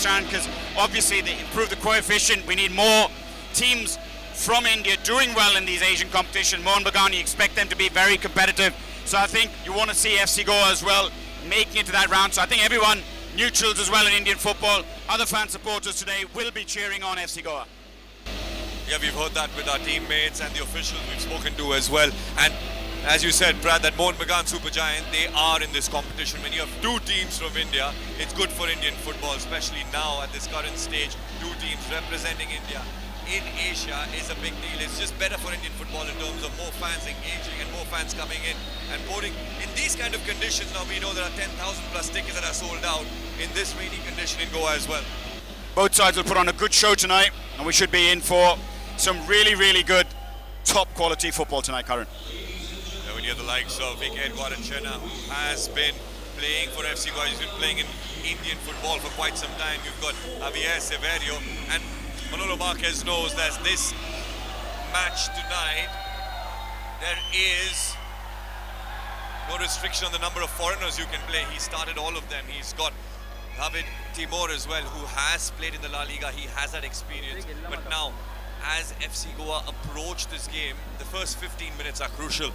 Sharon, because obviously they improve the coefficient. We need more teams from India doing well in these Asian competitions. Mohan Bagan, you expect them to be very competitive. So I think you want to see FC Goa as well making it to that round. So I think everyone, neutrals as well in Indian football, other fan supporters today will be cheering on FC Goa. Yeah, we've heard that with our teammates and the officials we've spoken to as well. And as you said, Brad, that Mohan Bagan Supergiant, they are in this competition. When you have two teams from India, it's good for Indian football, especially now at this current stage. Two teams representing India in Asia is a big deal. It's just better for Indian football in terms of more fans engaging and more fans coming in and boarding. In these kind of conditions, now we know there are 10,000 plus tickets that are sold out in this rainy condition in Goa as well. Both sides will put on a good show tonight, and we should be in for some really, really good, top quality football tonight, Karan. When you have the likes of Edward and Chenna, who has been playing for FC Goa, he's been playing in Indian football for quite some time. You've got Javier Severio, and Manolo Marquez knows that this match tonight, there is no restriction on the number of foreigners you can play. He started all of them. He's got David Timor as well, who has played in the La Liga. He has that experience. But now, as FC Goa approach this game, the first 15 minutes are crucial.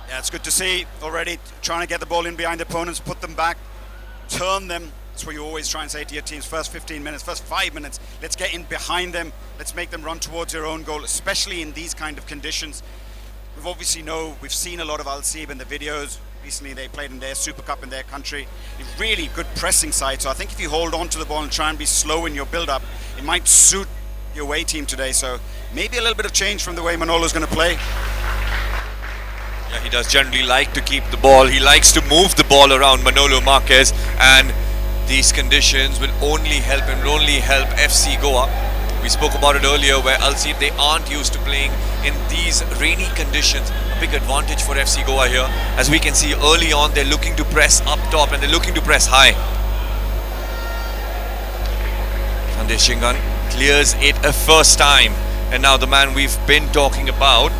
Yeah, it's good to see already trying to get the ball in behind the opponents, put them back, turn them. That's what you always try and say to your teams. First 15 minutes, first 5 minutes, let's get in behind them. Let's make them run towards their own goal, especially in these kind of conditions. We've seen a lot of Al-Seeb in the videos. Recently they played in their Super Cup in their country. A really good pressing side. So I think if you hold on to the ball and try and be slow in your build-up, it might suit your away team today. So maybe a little bit of change from the way Manolo's going to play. Yeah, he does generally like to keep the ball. He likes to move the ball around, Manolo Marquez, and these conditions will only help him, will only help FC Goa. We spoke about it earlier where Al-Seeb, they aren't used to playing in these rainy conditions. A big advantage for FC Goa here. As we can see early on, they're looking to press up top and they're looking to press high. Sandesh Shingan clears it a first time. And now the man we've been talking about,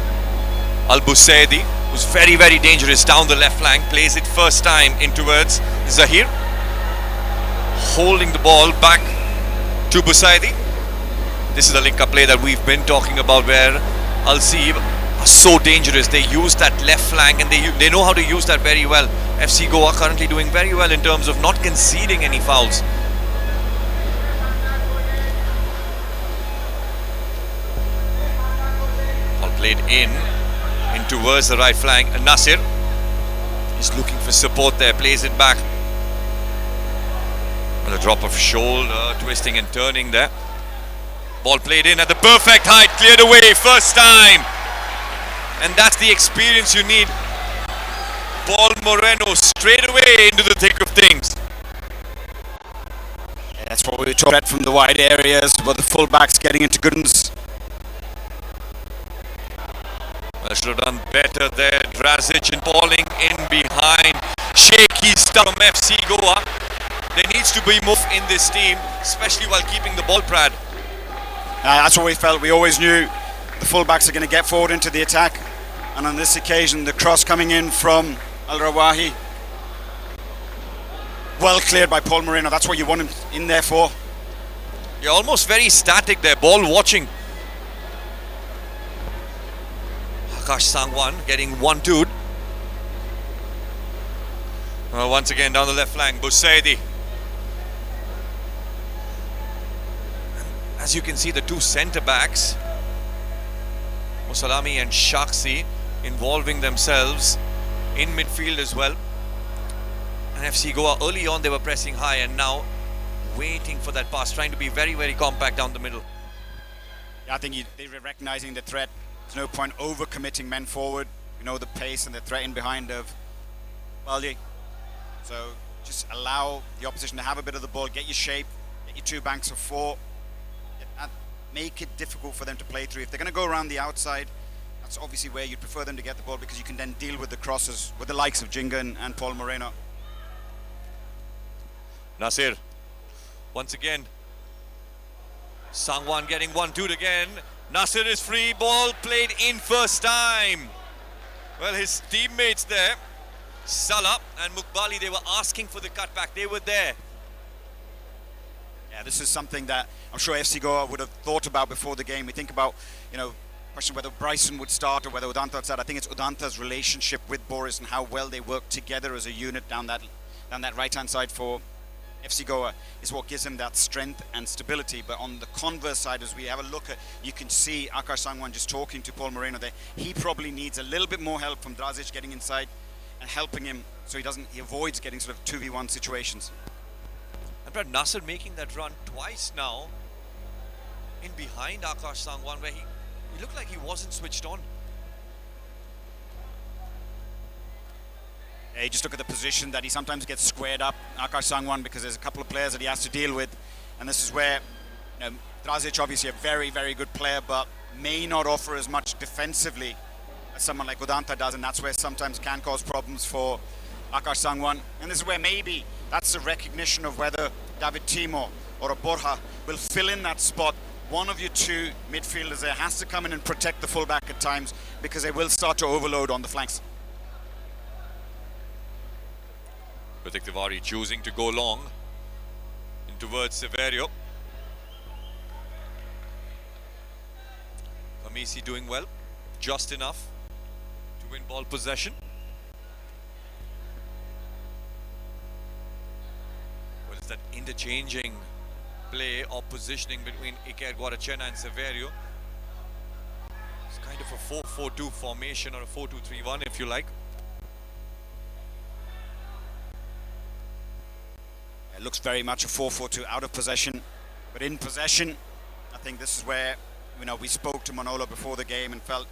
Al-Busaidi, who's very, very dangerous down the left flank, plays it first time in towards Zahir. Holding the ball back to Busaidi. This is the link-up play that we've been talking about where Al-Seeb are so dangerous. They use that left flank and they know how to use that very well. FC Goa currently doing very well in terms of not conceding any fouls. Ball played in towards the right flank. Nasir is looking for support there, plays it back. With a drop of shoulder, twisting and turning there. Ball played in at the perfect height, cleared away first time. And that's the experience you need. Paul Moreno straight away into the thick of things. Yeah, that's what we talked about from the wide areas, but the fullbacks getting into good ones. I should have done better there. Drazic and Pauling in behind. Shaky stuff from FC Goa. There needs to be more in this team, especially while keeping the ball, Brad. That's what we felt. We always knew the fullbacks are going to get forward into the attack, and on this occasion the cross coming in from Al-Rawahi, well cleared by Paul Moreno. That's what you want him in there for. You're almost very static there, ball watching. Akash Sangwan getting 1-2'd. Once again down the left flank, Busaidi. As you can see, the two centre-backs, Musalami and Shaksi, involving themselves in midfield as well. And FC Goa, early on they were pressing high and now waiting for that pass, trying to be very, very compact down the middle. Yeah, I think they're recognising the threat. There's no point over-committing men forward. You know the pace and the threat in behind of Baldi. So just allow the opposition to have a bit of the ball, get your shape, get your two banks of four. Make it difficult for them to play through. If they're going to go around the outside, that's obviously where you'd prefer them to get the ball, because you can then deal with the crosses with the likes of Jingan and Paul Moreno. Nasir, once again, Sangwan getting 1-2'd again. Nasir is free, ball played in first time. Well, his teammates there, Salah and Mukbali, they were asking for the cutback. They were there. Yeah, this is something that I'm sure FC Goa would have thought about before the game. We think about, question whether Bryson would start or whether Udanta would start. I think it's Udanta's relationship with Boris and how well they work together as a unit down that right-hand side for FC Goa is what gives him that strength and stability. But on the converse side, as we have a look at, you can see Akash Sangwan just talking to Paul Moreno there. He probably needs a little bit more help from Drazic getting inside and helping him so he avoids getting sort of 2v1 situations. And Al-Nassr making that run twice now in behind Akash Sangwan, where he looked like he wasn't switched on. Yeah, you just look at the position that he sometimes gets squared up, Akash Sangwan, because there's a couple of players that he has to deal with. And this is where Drazic, obviously a very, very good player, but may not offer as much defensively as someone like Udanta does, and that's where sometimes can cause problems for Akash Sangwan. And this is where maybe that's a recognition of whether David Timo or a Borja will fill in that spot. One of your two midfielders there has to come in and protect the fullback at times, because they will start to overload on the flanks. Pratik Tiwari choosing to go long in towards Severio. Kamisi doing well, just enough to win ball possession. What is that interchanging play or positioning between Iker Guarachena and Severio? It's kind of a 4-4-2 formation, or a 4-2-3-1 if you like. It looks very much a 4-4-2 out of possession, but in possession, I think this is where we spoke to Manolo before the game and felt,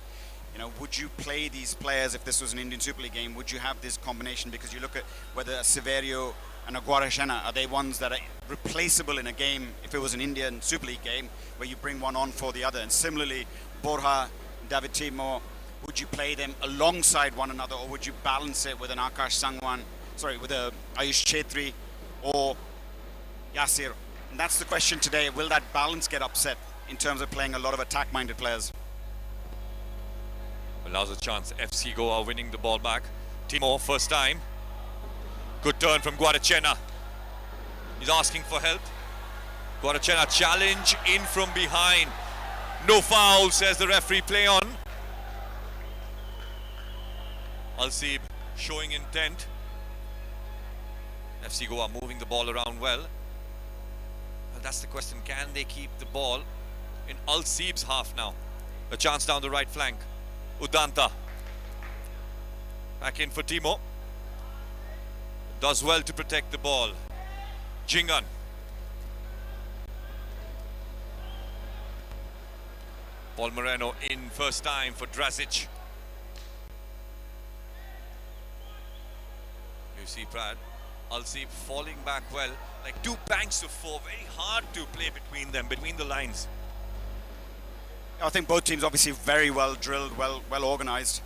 would you play these players if this was an Indian Super League game? Would you have this combination? Because you look at whether a Severio and a Guarachena, are they ones that are replaceable in a game if it was an Indian Super League game where you bring one on for the other? And similarly, Borja, David Timo, would you play them alongside one another, or would you balance it with an Akash Sangwan, with a Ayush Chetri or Yasir? And that's the question today. Will that balance get upset in terms of playing a lot of attack-minded players? Well, now's a chance. FC Goa winning the ball back. Timo, first time. Good turn from Guarachena. He's asking for help. Guarachena challenge in from behind. No foul, says the referee. Play on. Al-Seeb showing intent. FC Goa moving the ball around well. And that's the question. Can they keep the ball in Al-Seeb's half now? A chance down the right flank. Udanta. Back in for Timo. Does well to protect the ball. Jingan. Paul Moreno in first time for Drazic. You see Brad. Al-Seeb falling back well, like two banks of four. Very hard to play between them, between the lines. I think both teams obviously very well drilled, well organized.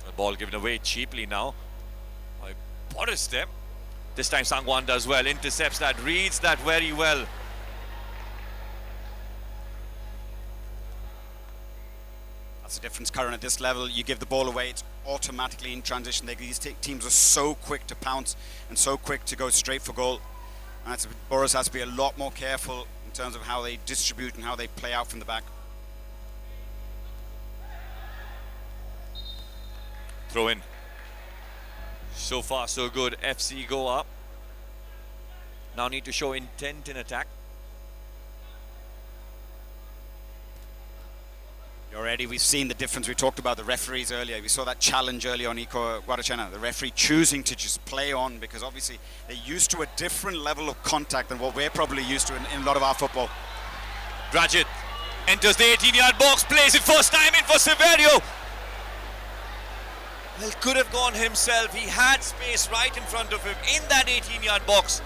The ball given away cheaply now by Boris there. This time Sangwan does well, intercepts that, reads that very well. That's the difference, Karan, at this level. You give the ball away, it's automatically in transition. These teams are so quick to pounce and so quick to go straight for goal. And Boris has to be a lot more careful in terms of how they distribute and how they play out from the back. Throw in. So far so good. FC Goa now need to show intent in attack. Already we've seen the difference. We talked about the referees earlier. We saw that challenge early on Iko Guarachena. The referee choosing to just play on, because obviously they're used to a different level of contact than what we're probably used to in a lot of our football. Dragic enters the 18-yard box, plays it first time in for Severio. Well, could have gone himself. He had space right in front of him in that 18-yard box.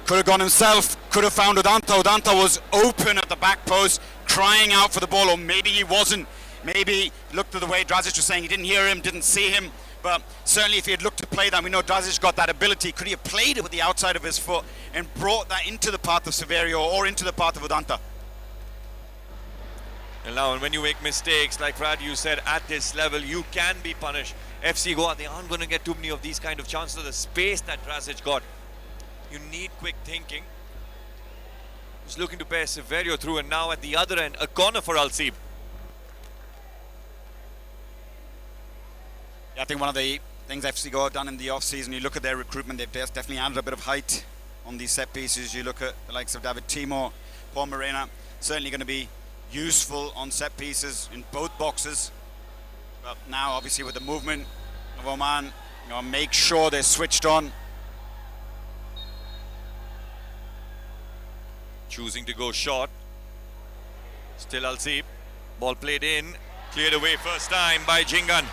Could have gone himself, could have found Udanta. Udanta was open at the back post, crying out for the ball, or maybe he wasn't. Maybe looked at the way Drazic was saying he didn't hear him, didn't see him. But certainly if he had looked to play that, we know Drazic got that ability. Could he have played it with the outside of his foot and brought that into the path of Severio or into the path of Udanta? And now, when you make mistakes, like Brad, you said, at this level, you can be punished. FC Goa, they aren't going to get too many of these kind of chances. The space that Drazic got, You need quick thinking. He's looking to pair Severio through, and now at the other end, a corner for Al-Seeb. Yeah, I think one of the things FC Goa have done in the off-season, you look at their recruitment, they've definitely added a bit of height on these set pieces. You look at the likes of David Timor, Paul Morena, certainly going to be useful on set pieces in both boxes. But now, obviously, with the movement of Oman, make sure they're switched on. Choosing to go short. Still Al-Seeb. Ball played in. Cleared away first time by Jingan.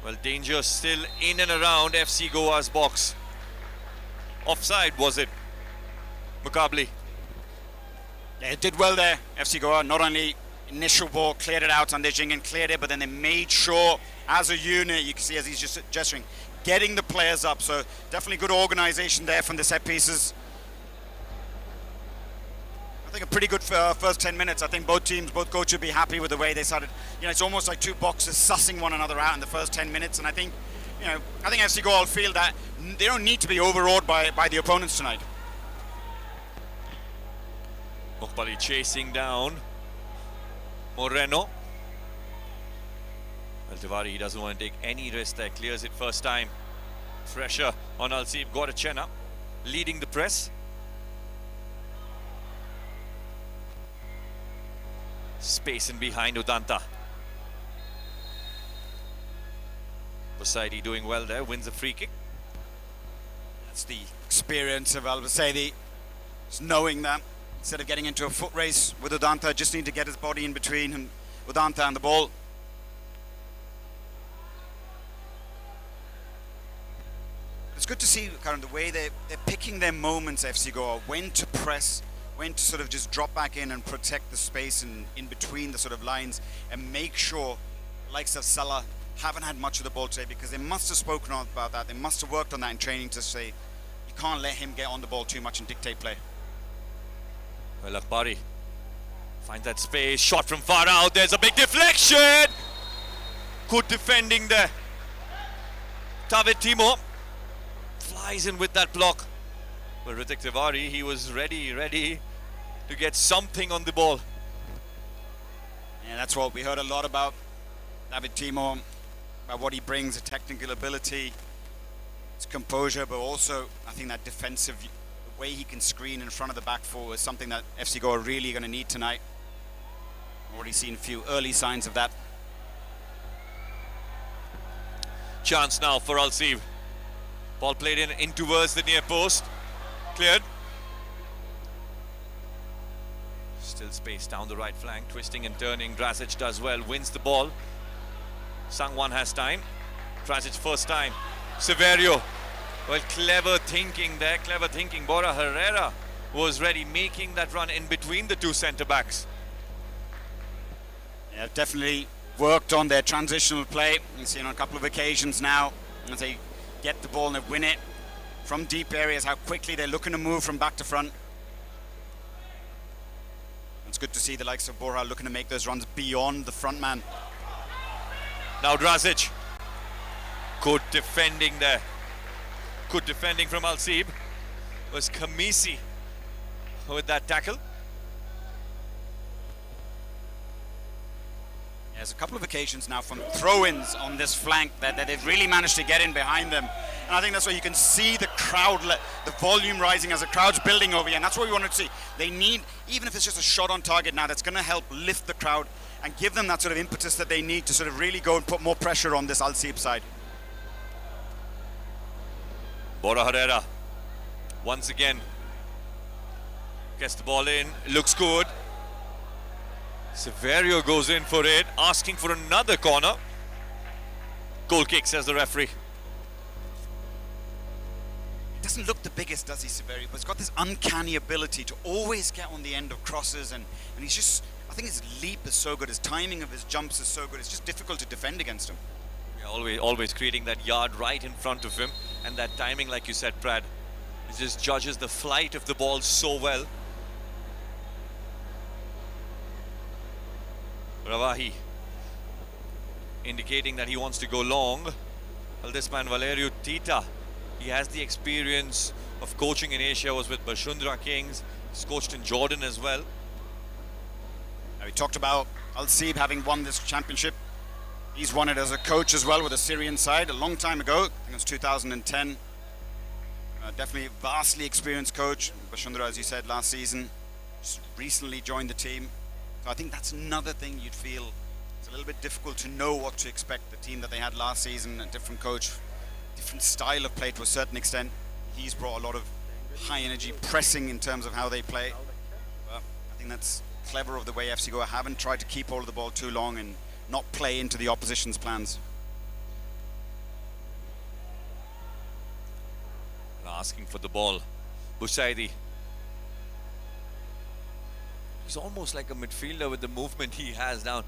Well, danger still in and around FC Goa's box. Offside, was it? Mukabli. Yeah, it did well there, FC Goa. Not only initial ball, cleared it out, and Jingan cleared it, but then they made sure, as a unit, you can see as he's just gesturing, getting the players up. So definitely good organisation there from the set pieces. I think a pretty good first 10 minutes. I think both teams, both coaches will be happy with the way they started. It's almost like two boxes sussing one another out in the first 10 minutes. And I think, FC Goa will feel that they don't need to be overawed by the opponents tonight. Mukbali chasing down Moreno. Al-Tiwari, he doesn't want to take any risk there. Clears it first time. Pressure on Al-Seeb. Gorachena leading the press. Space in behind Udanta. Poseidi doing well there. Wins a free kick. That's the experience of Al-Basedi. Just knowing that instead of getting into a foot race with Udanta, just need to get his body in between and Udanta and the ball. It's good to see kind of the way they're picking their moments, FC Goa, when to press, when to sort of just drop back in and protect the space in between the sort of lines, and make sure, like Salah, haven't had much of the ball today, because they must have spoken about that. They must have worked on that in training to say, you can't let him get on the ball too much and dictate play. Well, Akbari finds that space, shot from far out, there's a big deflection! Good defending there. David Timor flies in with that block. But Ritik Tiwari, he was ready to get something on the ball. Yeah, that's what we heard a lot about David Timor, about what he brings, the technical ability, his composure, but also I think that defensive, the way he can screen in front of the back four is something that FC Goa are really going to need tonight. Already seen a few early signs of that. Chance now for Al-Seeb. Ball played in towards the near post. Cleared. Still space down the right flank, twisting and turning. Drazic does well, wins the ball. Sangwan has time. Drazic first time. Severio. Well, clever thinking there, clever thinking. Bora Herrera was ready, making that run in between the two centre-backs. Yeah, definitely worked on their transitional play. You've seen on a couple of occasions now, as they get the ball and they win it from deep areas, how quickly they're looking to move from back to front. It's good to see the likes of Bora looking to make those runs beyond the front man. Now Drazic. Good defending there. Good defending from Al-Seeb. Was Kamisi with that tackle. There's a couple of occasions now from throw-ins on this flank that they've really managed to get in behind them. And I think that's where you can see the crowd, the volume rising as the crowd's building over here. And that's what we wanted to see. They need, even if it's just a shot on target now, that's going to help lift the crowd and give them that sort of impetus that they need to sort of really go and put more pressure on this Al-Seeb side. Bora Herrera, once again, gets the ball in, looks good. Severio goes in for it, asking for another corner. Goal kick, says the referee. He doesn't look the biggest, does he, Severio? But he's got this uncanny ability to always get on the end of crosses, and he's just, I think his leap is so good, his timing of his jumps is so good, it's just difficult to defend against him. Yeah, always creating that yard right in front of him, and that timing, like you said, Brad, he just judges the flight of the ball so well. Ravahi indicating that he wants to go long. Well, this man Valerio Tita, He has the experience of coaching in Asia, was with Bashundra Kings, he's coached in Jordan as well. We talked about Al-Seeb having won this championship. He's won it as a coach as well with a Syrian side a long time ago. I think it was 2010. Definitely a vastly experienced coach. Bashundra, as you said, last season, just recently joined the team. So I think that's another thing you'd feel it's a little bit difficult to know what to expect. The team that they had last season, a different coach, different style of play to a certain extent. He's brought a lot of high energy pressing in terms of how they play. But I think that's clever of the way FC Goa haven't tried to keep hold of the ball too long and not play into the opposition's plans. Asking for the ball, Busaidi. He's almost like a midfielder with the movement he has down.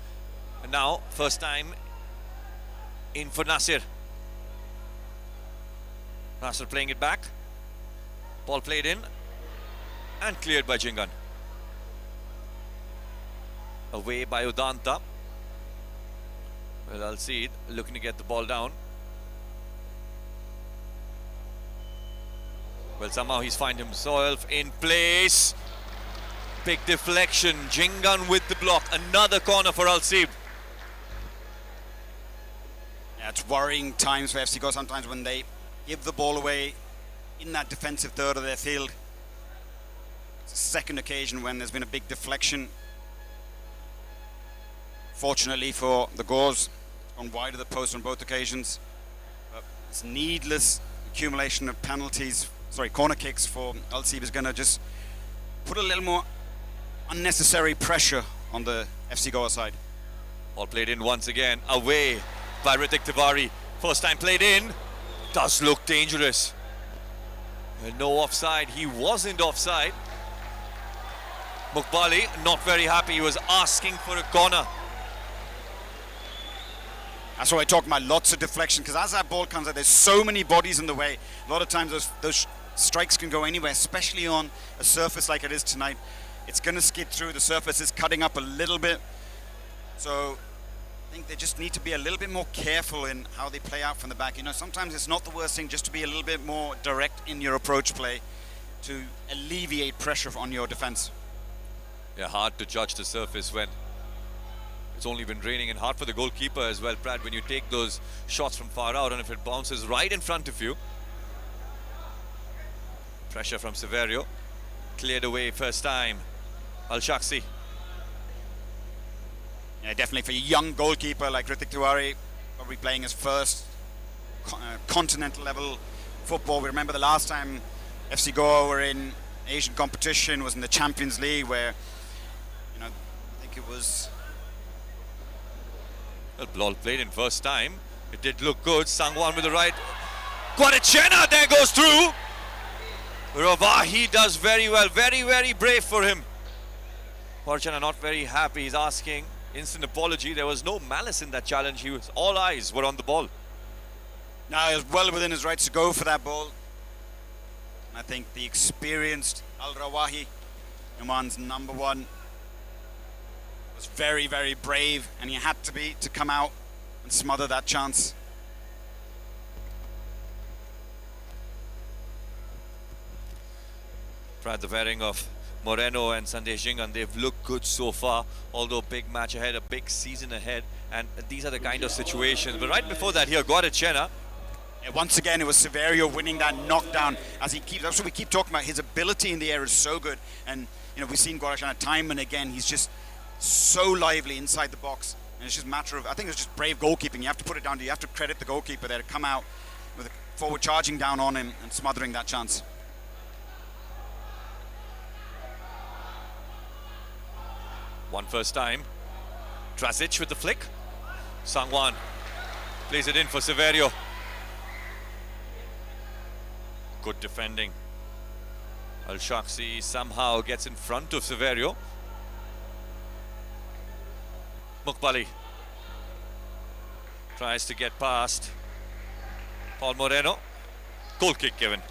And now, first time in for Nassr. Nassr playing it back. Ball played in and cleared by Jingan. Away by Udanta. Well, Al-Seeb looking to get the ball down. Well, somehow he's found himself in place. Big deflection. Jingan with the block. Another corner for Al-Seeb. Yeah, it's worrying times for FC Goa sometimes when they give the ball away in that defensive third of their field. It's the second occasion when there's been a big deflection. Fortunately for the Goals, gone wide of the post on both occasions. But it's needless accumulation of corner kicks for Al-Seeb is going to just put a little more unnecessary pressure on the FC Goa side. Ball played in once again, away by Ritik Tiwari. First time played in, does look dangerous. And no offside, he wasn't offside. Mukbali not very happy, he was asking for a corner. That's why I talk about lots of deflection, because as that ball comes out, there's so many bodies in the way. A lot of times those strikes can go anywhere, especially on a surface like it is tonight. It's going to skid through. The surface is cutting up a little bit. So I think they just need to be a little bit more careful in how they play out from the back. You know, sometimes it's not the worst thing just to be a little bit more direct in your approach play to alleviate pressure on your defense. Yeah, hard to judge the surface when it's only been raining, and hard for the goalkeeper as well, Brad, when you take those shots from far out and if it bounces right in front of you. Pressure from Severio. Cleared away first time. Al-Shaksi. Yeah, definitely for a young goalkeeper like Ritik Tiwari, probably playing his first continental level football. We remember the last time FC Goa were in Asian competition was in the Champions League, where, you know, I think it was... Well, ball played in first time. It did look good. Sangwan with the right. Guadachena there goes through. Ravahi does very well. Very, very brave for him. Guadachena not very happy. He's asking instant apology. There was no malice in that challenge. All eyes were on the ball. Now he was well within his rights to go for that ball. And I think the experienced Al-Rawahi, Oman's number one, was very, very brave, and he had to be to come out and smother that chance. Brad, the wearing of Moreno and Sandesh Jingan, they've looked good so far, although big match ahead, a big season ahead, and these are the kind of situations. But right before that here, Guadachena. Yeah, once again, it was Severio winning that knockdown as he keeps. That's what we keep talking about. His ability in the air is so good, and you know we've seen Guadachena time and again. He's just so lively inside the box, and it's just a matter of, I think it's just brave goalkeeping. You have to put it down to, you have to credit the goalkeeper there to come out with a forward charging down on him and smothering that chance. One first time. Trasic with the flick. Sangwan plays it in for Severio. Good defending. Al-Shaksi somehow gets in front of Severio. Mukbali tries to get past Paul Moreno. Goal kick given.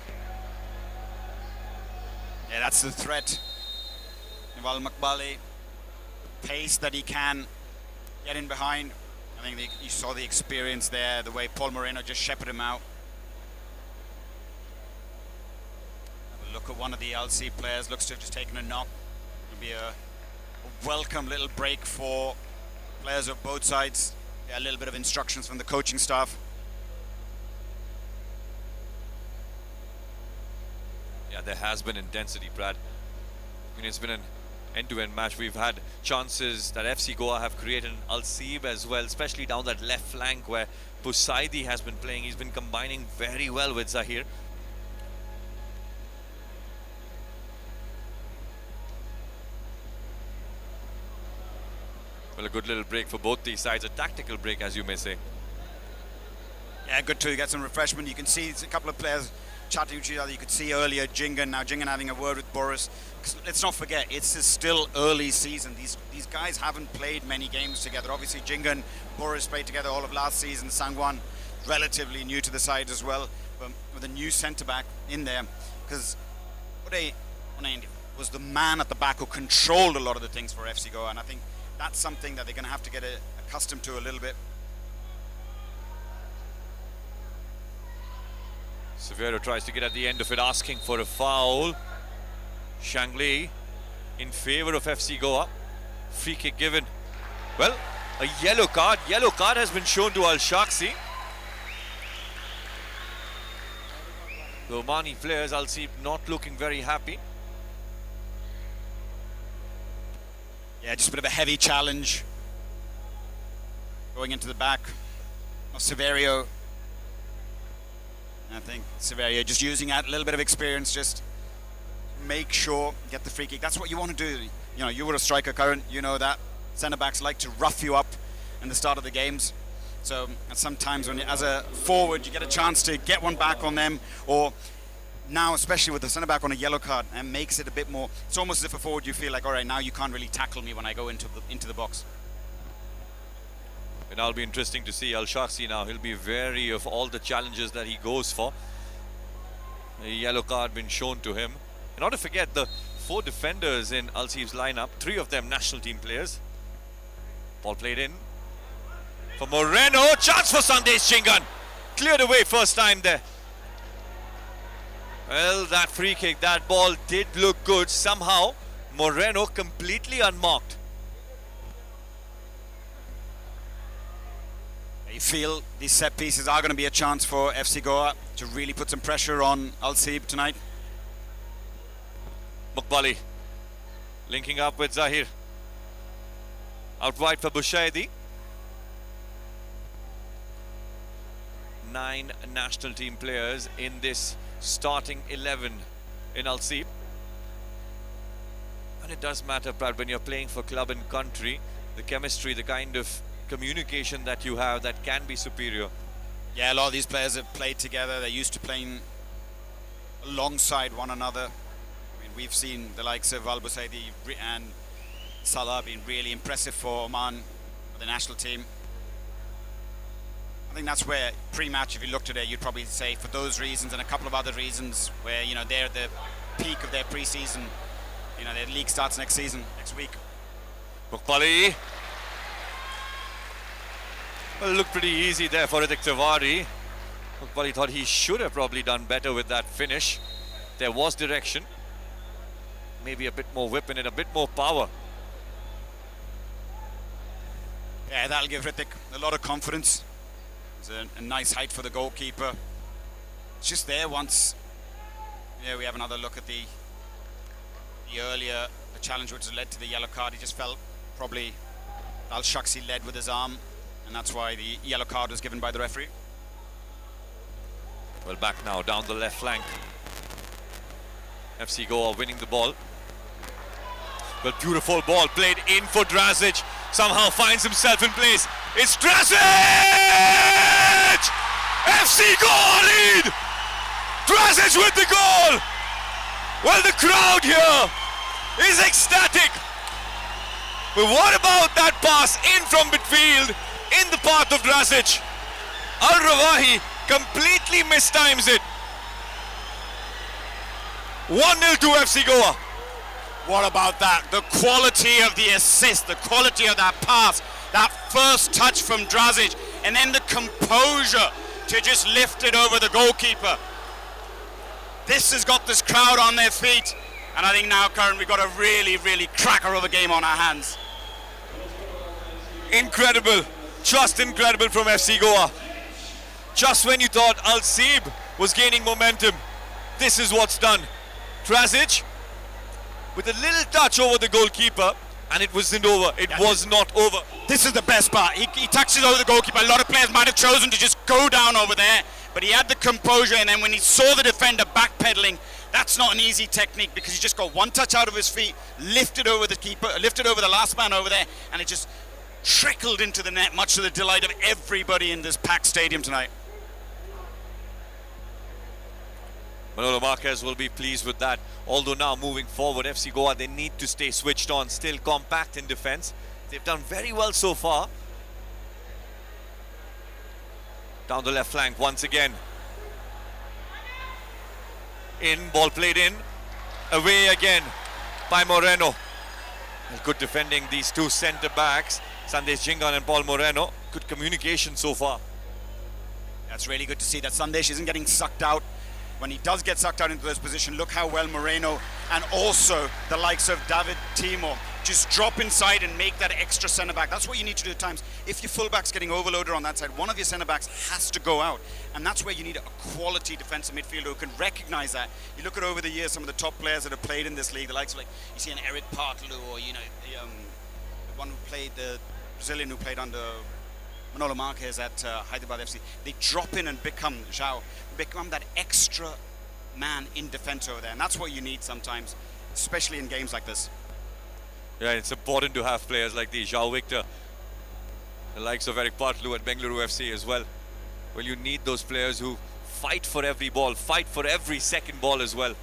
Yeah, that's the threat. Naval Mukbali, the pace that he can get in behind. I think you saw the experience there, the way Paul Moreno just shepherded him out. look at one of the Al-Seeb players, looks to have just taken a knock. It'll be a welcome little break for players of both sides. Yeah, a little bit of instructions from the coaching staff. Yeah, there has been intensity, Brad. I mean, it's been an end-to-end match. We've had chances that FC Goa have created in Al-Seeb as well, especially down that left flank where Busaidi has been playing. He's been combining very well with Zahir. Well, a good little break for both these sides, a tactical break, as you may say. Yeah, good to get some refreshment. You can see a couple of players chatting to each other. You could see earlier Jingan, now Jingan having a word with Boris. Let's not forget, it's still early season. These guys haven't played many games together. Obviously, Jingan, Boris played together all of last season. Sangwan, relatively new to the side as well, but with a new centre-back in there. Because was the man at the back who controlled a lot of the things for FC Goa, and I think that's something that they're going to have to get accustomed to a little bit. Severo tries to get at the end of it, asking for a foul. Shangli in favour of FC Goa. Free kick given. Well, a yellow card. Yellow card has been shown to Al-Shaksi. The Omani players, Al-Seeb, not looking very happy. Yeah, just a bit of a heavy challenge. Going into the back of Severio. I think Severio just using that little bit of experience, just make sure, get the free kick. That's what you want to do. You know, you were a striker, Karan, you know that. Centre-backs like to rough you up in the start of the games. So sometimes when as a forward, you get a chance to get one back on them, or now, especially with the centre-back on a yellow card, and makes it a bit more, it's almost as if a forward you feel like, all right, now you can't really tackle me when I go into the box. And that'll be interesting to see Al-Shaksi now. He'll be wary of all the challenges that he goes for. A yellow card been shown to him. And not to forget the 4 defenders in Al-Seeb's lineup, 3 of them national team players. Ball played in for Moreno. Chance for Sandesh Chingan. Cleared away first time there. Well, that free kick, that ball did look good. Somehow, Moreno completely unmarked. You feel these set pieces are going to be a chance for FC Goa to really put some pressure on Al-Seeb tonight. Mukbali linking up with Zahir. Out wide for Bushaidi. 9 national team players in this starting 11 in Al-Seeb. And it does matter, Brad, when you're playing for club and country, the chemistry, the kind of communication that you have, that can be superior. Yeah, a lot of these players have played together. They're used to playing alongside one another. I mean, we've seen the likes of Al-Busaidi and Salah being really impressive for Oman, for the national team. I think that's where pre-match, if you look today, you'd probably say for those reasons and a couple of other reasons where, you know, they're at the peak of their pre-season. You know, their league starts next week. Mukbali. Well, it looked pretty easy there for Ritik Tiwari. Mukbali thought he should have probably done better with that finish. There was direction. Maybe a bit more whip in it, a bit more power. Yeah, that'll give Ritik a lot of confidence. It's a nice height for the goalkeeper. It's just there once. Yeah, we have another look at the challenge which led to the yellow card. He just felt probably Al-Shaksi led with his arm, and that's why the yellow card was given by the referee. Well, back now down the left flank. FC Goa winning the ball. Well, beautiful ball played in for Drazic. Somehow finds himself in place. It's Drazic! FC Goa lead! Drazic with the goal! Well, the crowd here is ecstatic. But what about that pass in from midfield in the path of Drazic? Al-Rawahi completely mistimes it. 1-0 to FC Goa. What about that? The quality of the assist, the quality of that pass, that first touch from Drazic, and then the composure to just lift it over the goalkeeper. This has got this crowd on their feet. And I think now, Karan, we've got a really, really cracker of a game on our hands. Incredible, just incredible from FC Goa. Just when you thought Al-Seeb was gaining momentum, this is what's done. Krasic with a little touch over the goalkeeper, and it wasn't over. It was not over. This is the best part. He touches over the goalkeeper. A lot of players might have chosen to just go down over there, but he had the composure, and then when he saw the defender backpedaling, that's not an easy technique, because he just got one touch out of his feet, lifted over the keeper, lifted over the last man over there, and it just trickled into the net, much to the delight of everybody in this packed stadium tonight. Manolo Marquez will be pleased with that. Although now moving forward, FC Goa, they need to stay switched on, still compact in defense. They've done very well so far. Down the left flank once again. In, ball played in. Away again by Moreno. Well, good defending, these two centre backs, Sandesh Jingan and Paul Moreno. Good communication so far. That's really good to see that Sandesh isn't getting sucked out. When he does get sucked out into this position, look how well Moreno and also the likes of David Timor just drop inside and make that extra centre-back. That's what you need to do at times. If your full-back's getting overloaded on that side, one of your centre-backs has to go out. And that's where you need a quality defensive midfielder who can recognise that. You look at over the years, some of the top players that have played in this league, the likes of, like, you see an Eric Partlew, or, you know, the one who played, the Brazilian who played under Manolo Marquez at Hyderabad FC. They drop in and become that extra man in defence over there. And that's what you need sometimes, especially in games like this. Yeah, it's important to have players like these. João Victor, the likes of Eric Partlew at Bengaluru FC as well. Well, you need those players who fight for every ball, fight for every second ball as well.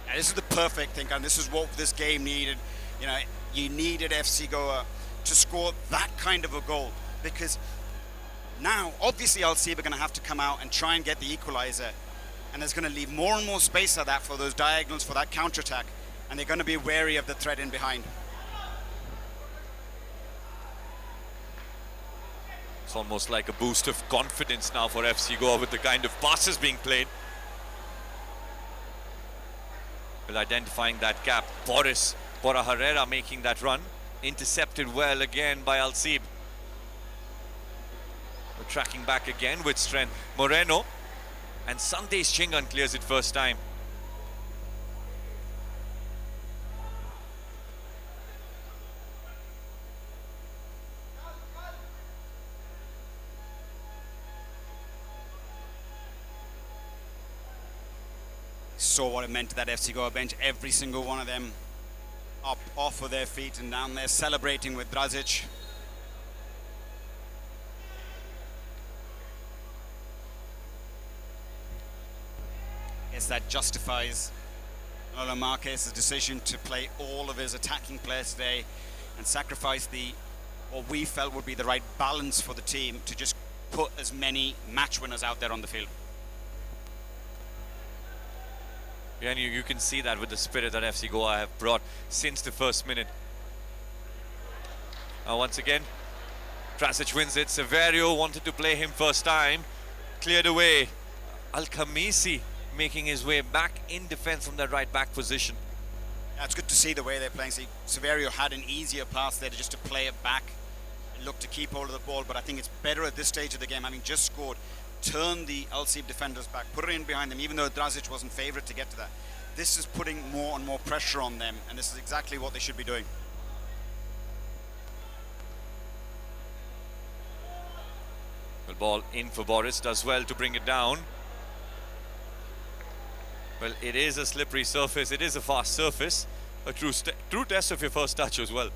And this is the perfect thing, and this is what this game needed. You know, you needed FC Goa to score that kind of a goal, because now, obviously, Al-Seeb are going to have to come out and try and get the equalizer. And there's going to leave more and more space of that for those diagonals, for that counter-attack. And they're going to be wary of the threat in behind. It's almost like a boost of confidence now for FC Goa with the kind of passes being played. Well, identifying that gap. Bora Herrera making that run. Intercepted well again by Al-Seeb. We're tracking back again with strength. Moreno. And Sandesh Chingan clears it first time. Saw what it meant to that FC Goa bench. Every single one of them up off of their feet and down there celebrating with Drazic. That justifies Manolo Marquez's decision to play all of his attacking players today and sacrifice what we felt would be the right balance for the team to just put as many match winners out there on the field. Yeah, and you can see that with the spirit that FC Goa have brought since the first minute. Now once again, Krasic wins it. Severio wanted to play him first time, cleared away. Al-Khamisi making his way back in defense from that right back position. Yeah, it's good to see the way they're playing. See, Severio had an easier pass there just to play it back and look to keep hold of the ball, but I think it's better at this stage of the game, having just scored, turn the Al-Seeb defenders back, put it in behind them, even though Drazic wasn't favourite to get to that. This is putting more and more pressure on them, and this is exactly what they should be doing. Well, ball in for Boris, does well to bring it down. Well, it is a slippery surface, it is a fast surface. A true test of your first touch as well.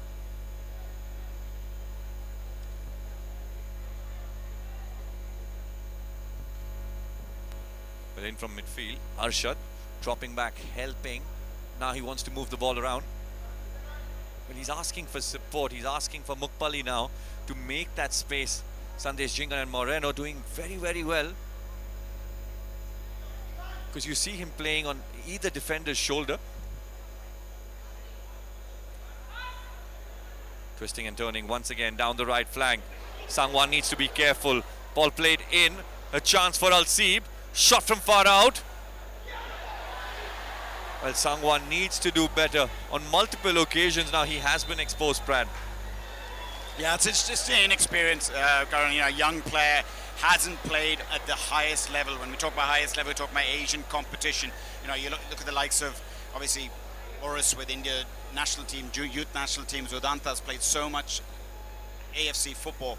Well, in from midfield, Arshad dropping back, helping. Now he wants to move the ball around. Well, he's asking for support, he's asking for Mukpali now to make that space. Sandesh Jingan and Moreno doing very, very well. Because you see him playing on either defender's shoulder. Twisting and turning once again down the right flank. Sangwan needs to be careful. Ball played in. A chance for Al-Seeb. Shot from far out. Well, Sangwan needs to do better. On multiple occasions now he has been exposed, Brad. Yeah, it's just inexperience. Currently, a young player hasn't played at the highest level. When we talk about highest level, we talk about Asian competition. You look at the likes of, obviously, Boris with India national team, youth national teams. Udanta has played so much AFC football.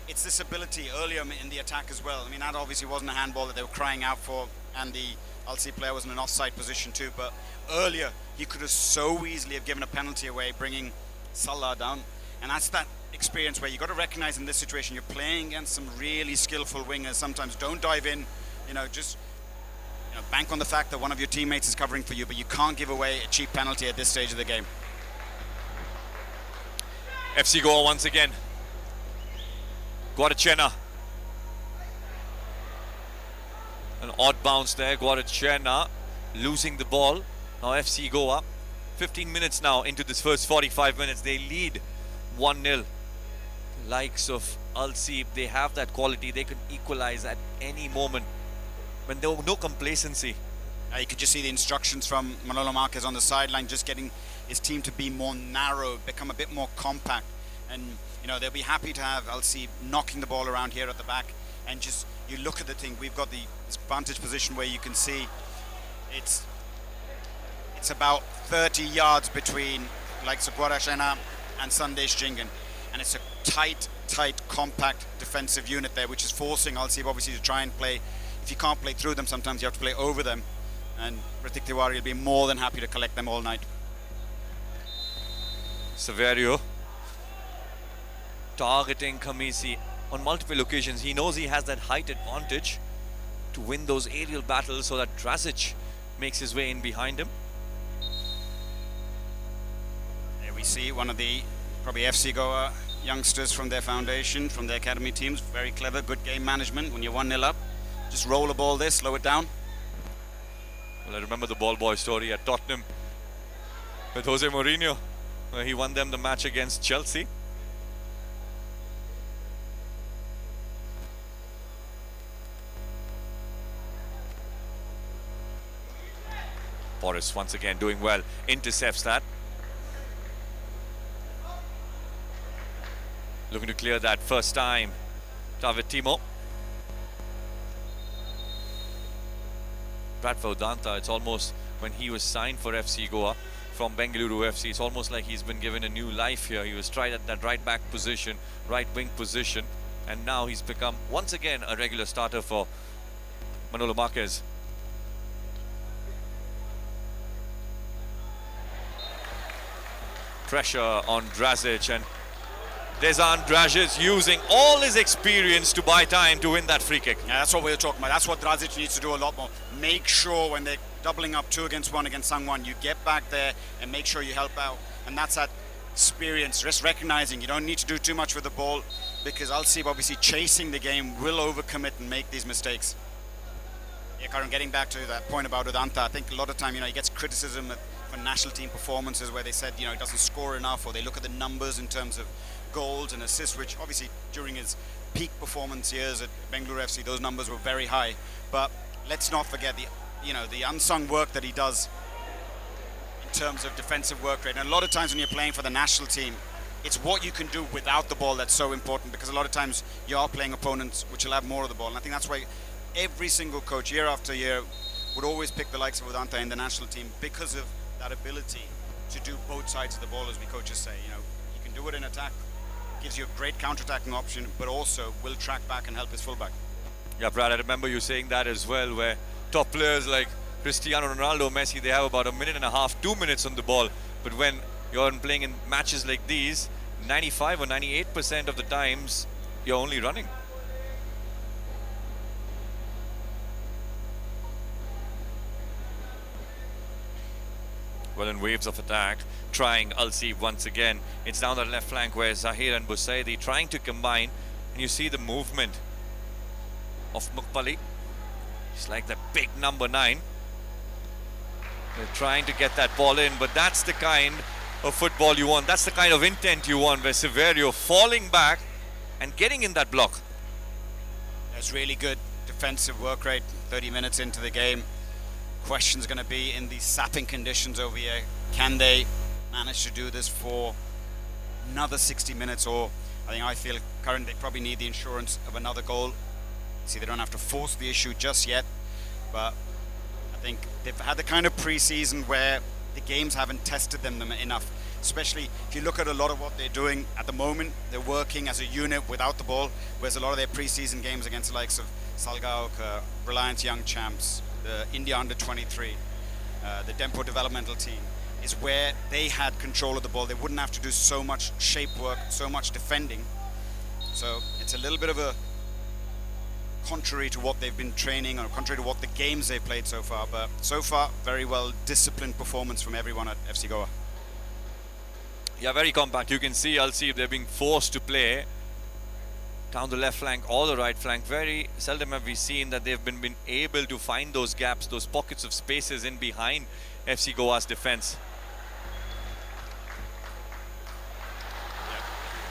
It's this ability earlier in the attack as well. I mean, that obviously wasn't a handball that they were crying out for, and the Al-Seeb player was in an offside position too. But earlier, he could have so easily have given a penalty away, bringing Salah down. And that's that experience where you got to recognize in this situation you're playing against some really skillful wingers. Sometimes don't dive in, just bank on the fact that one of your teammates is covering for you, but you can't give away a cheap penalty at this stage of the game. FC Goa once again. Guadachena. An odd bounce there. Guadachena losing the ball. Now FC Goa. 15 minutes now into this first 45 minutes. They lead 1-0. Likes of Al-Seeb, they have that quality. They can equalize at any moment when there was no complacency. You could just see the instructions from Manolo Marquez on the sideline, just getting his team to be more narrow, become a bit more compact. And they'll be happy to have Al-Seeb knocking the ball around here at the back. And just, you look at the thing, we've got this vantage position where you can see it's about 30 yards between likes of Guadachena and Sandesh Jingan, and it's a tight, compact defensive unit there, which is forcing Al-Seeb obviously to try and play. If you can't play through them, sometimes you have to play over them, and Ritik Tiwari will be more than happy to collect them all night. Saverio targeting Khamisi on multiple occasions. He knows he has that height advantage to win those aerial battles, so that Drazic makes his way in behind him. There we see one of the probably FC Goa youngsters from their foundation, from their academy teams. Very clever, good game management. When you're 1-0 up, just roll a ball there, slow it down. Well, I remember the ball boy story at Tottenham with Jose Mourinho, where he won them the match against Chelsea. Boris once again doing well, intercepts that. Looking to clear that first time. David Timo. Bradford Danta, it's almost when he was signed for FC Goa from Bengaluru FC, it's almost like he's been given a new life here. He was tried at that right back position, right wing position, and now he's become once again a regular starter for Manolo Marquez. Pressure on Drazic, and Dejan Drazic using all his experience to buy time to win that free kick. Yeah, that's what we're talking about. That's what Drazic needs to do a lot more. Make sure when they're doubling up 2 against 1 against Sangwan, you get back there and make sure you help out. And that's that experience, just recognizing you don't need to do too much with the ball, because Al-Seeb obviously chasing the game will overcommit and make these mistakes. Yeah, Karan, getting back to that point about Udanta, I think a lot of time, he gets criticism for national team performances where they said, he doesn't score enough, or they look at the numbers in terms of goals and assists, which obviously during his peak performance years at Bengaluru FC, those numbers were very high. But let's not forget the unsung work that he does in terms of defensive work rate. And a lot of times when you're playing for the national team, it's what you can do without the ball that's so important, because a lot of times you are playing opponents which will have more of the ball. And I think that's why every single coach, year after year, would always pick the likes of Udanta in the national team, because of that ability to do both sides of the ball, as we coaches say. You can do it in attack, gives you a great counter-attacking option, but also will track back and help his fullback. Yeah, Brad, I remember you saying that as well, where top players like Cristiano Ronaldo, Messi, they have about 1.5 minutes, 2 minutes on the ball. But when you're playing in matches like these, 95 or 98% of the times, you're only running. Well, in waves of attack, trying Al-Seeb once again. It's down the left flank where Zahir and Busaidi trying to combine, and you see the movement of Mukpali. It's like the big number 9. They're trying to get that ball in, but that's the kind of football you want. That's the kind of intent you want, where Severio falling back and getting in that block. It's really good defensive work rate 30 minutes into the game. Question's going to be in these sapping conditions over here. Can they manage to do this for another 60 minutes? Or I feel currently they probably need the insurance of another goal. See, they don't have to force the issue just yet, but I think they've had the kind of pre-season where the games haven't tested them enough. Especially if you look at a lot of what they're doing at the moment, they're working as a unit without the ball, whereas a lot of their pre-season games against the likes of Salgaok, Reliance Young Champs, the India Under-23, the Dempo developmental team, is where they had control of the ball. They wouldn't have to do so much shape work, so much defending. So it's a little bit of a contrary to what they've been training, or contrary to what the games they've played so far. But so far, very well disciplined performance from everyone at FC Goa. Yeah, very compact. You can see Al-Seeb, they're being forced to play down the left flank or the right flank. Very seldom have we seen that they've been able to find those gaps, those pockets of spaces in behind FC Goa's defense.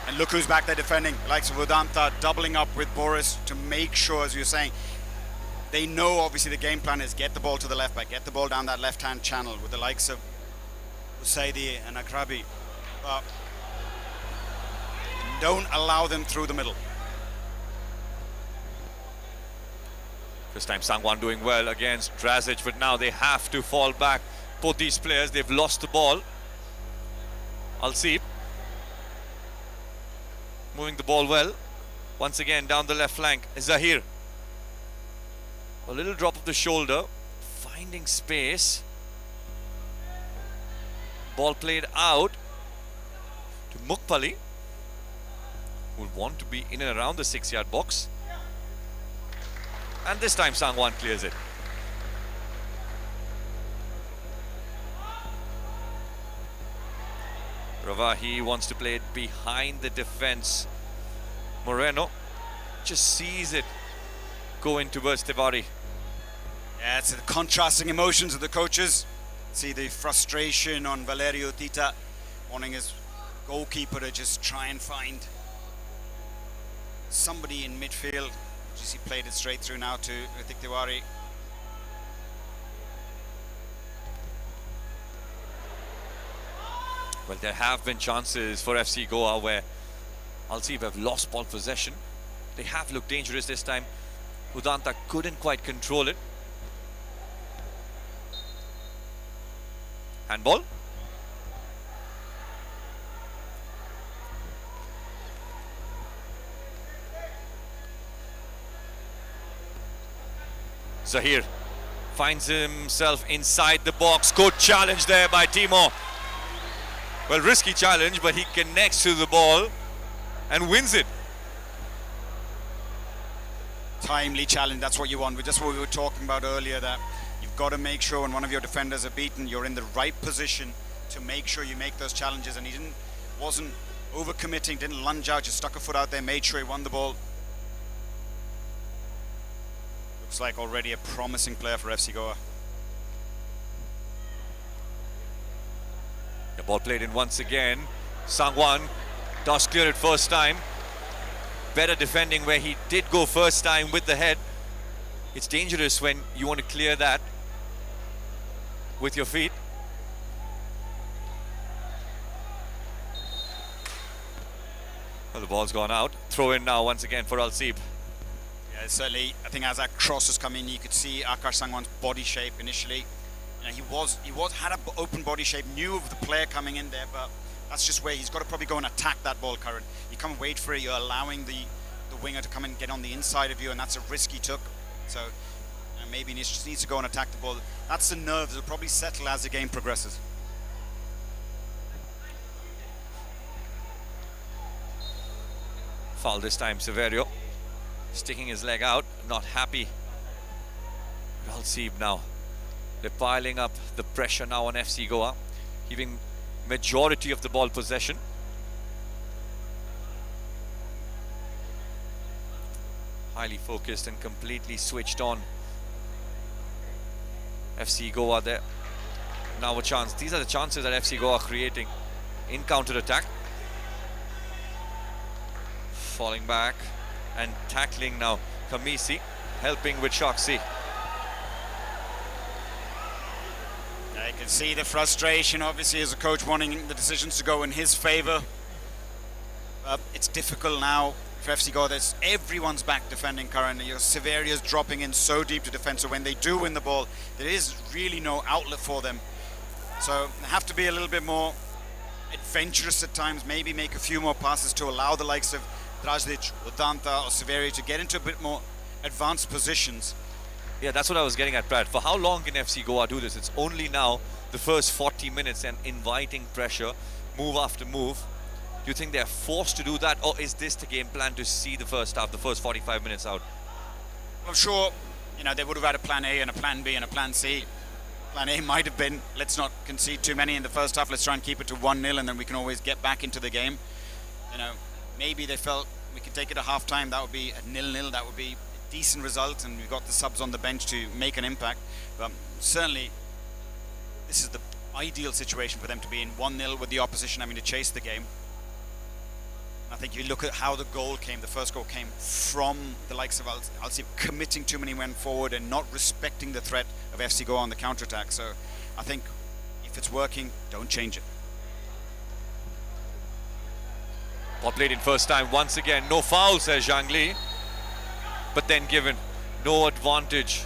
And look who's back there defending, likes of Vedanta doubling up with Boris to make sure, as you're saying, they know obviously the game plan is get the ball to the left back, get the ball down that left-hand channel with the likes of Usaidi and Akrabi. But don't allow them through the middle. This time Sangwan doing well against Drazic, but now they have to fall back. Both these players, they've lost the ball. Al-Seeb moving the ball well. Once again down the left flank, Zahir. A little drop of the shoulder, finding space. Ball played out to Mukpali, who will want to be in and around the 6-yard box. And this time Sangwan clears it. Ravahi wants to play it behind the defense. Moreno just sees it going towards Tiwari. Yeah, it's the contrasting emotions of the coaches. See the frustration on Valerio Tita, wanting his goalkeeper to just try and find somebody in midfield. Just he played it straight through now to Ritik Tiwari. Well, there have been chances for FC Goa where Al-Seeb have lost ball possession. They have looked dangerous this time. Udanta couldn't quite control it. Handball. Zahir finds himself inside the box. Good challenge there by Timo. Well, risky challenge, but he connects to the ball and wins it. Timely challenge, that's what you want. Just what we were talking about earlier, that you've got to make sure when one of your defenders are beaten, you're in the right position to make sure you make those challenges. And he wasn't overcommitting, didn't lunge out, just stuck a foot out there, made sure he won the ball. Looks like already a promising player for FC Goa. The ball played in once again. Sangwan does clear it first time. Better defending where he did go first time with the head. It's dangerous when you want to clear that with your feet. Well, the ball's gone out. Throw in now once again for Al-Seeb. Yeah, certainly. I think as that cross has come in, you could see Akash Sangwan's body shape initially. You know, he had an open body shape, knew of the player coming in there, but that's just where he's got to probably go and attack that ball, Karan. You can't wait for it. You're allowing the winger to come and get on the inside of you, and that's a risk he took. So maybe he just needs to go and attack the ball. That's the nerves. It'll probably settle as the game progresses. Foul this time, Severio. Sticking his leg out, not happy. Al-Seeb now. They're piling up the pressure now on FC Goa, giving majority of the ball possession. Highly focused and completely switched on. FC Goa there. Now a chance. These are the chances that FC Goa are creating in counter-attack. Falling back and tackling now. Khamisi helping with Shaksi. I can see the frustration, obviously, as a coach wanting the decisions to go in his favour. It's difficult now for FC Goa. Everyone's back defending currently. Severia's dropping in so deep to defend, so when they do win the ball, there is really no outlet for them. So they have to be a little bit more adventurous at times, maybe make a few more passes to allow the likes of Dražlić, Udanta or Severia to get into a bit more advanced positions. Yeah, that's what I was getting at, Brad. For how long can FC Goa do this? It's only now the first 40 minutes and inviting pressure, move after move. Do you think they're forced to do that, or is this the game plan to see the first half, the first 45 minutes out? I'm sure, they would have had a plan A and a plan B and a plan C. Plan A might have been, let's not concede too many in the first half, let's try and keep it to 1-0 and then we can always get back into the game. Maybe they felt we could take it to half-time, that would be a 0-0, that would be a decent result, and we've got the subs on the bench to make an impact. But certainly, this is the ideal situation for them to be in 1-0 with the opposition having to chase the game. I think you look at how the goal came, the first goal came from the likes of Al-Seeb committing too many men forward and not respecting the threat of FC Goa on the counter-attack. So I think if it's working, don't change it. Ball played in first time once again. No foul, says Zhang Li. But then given no advantage.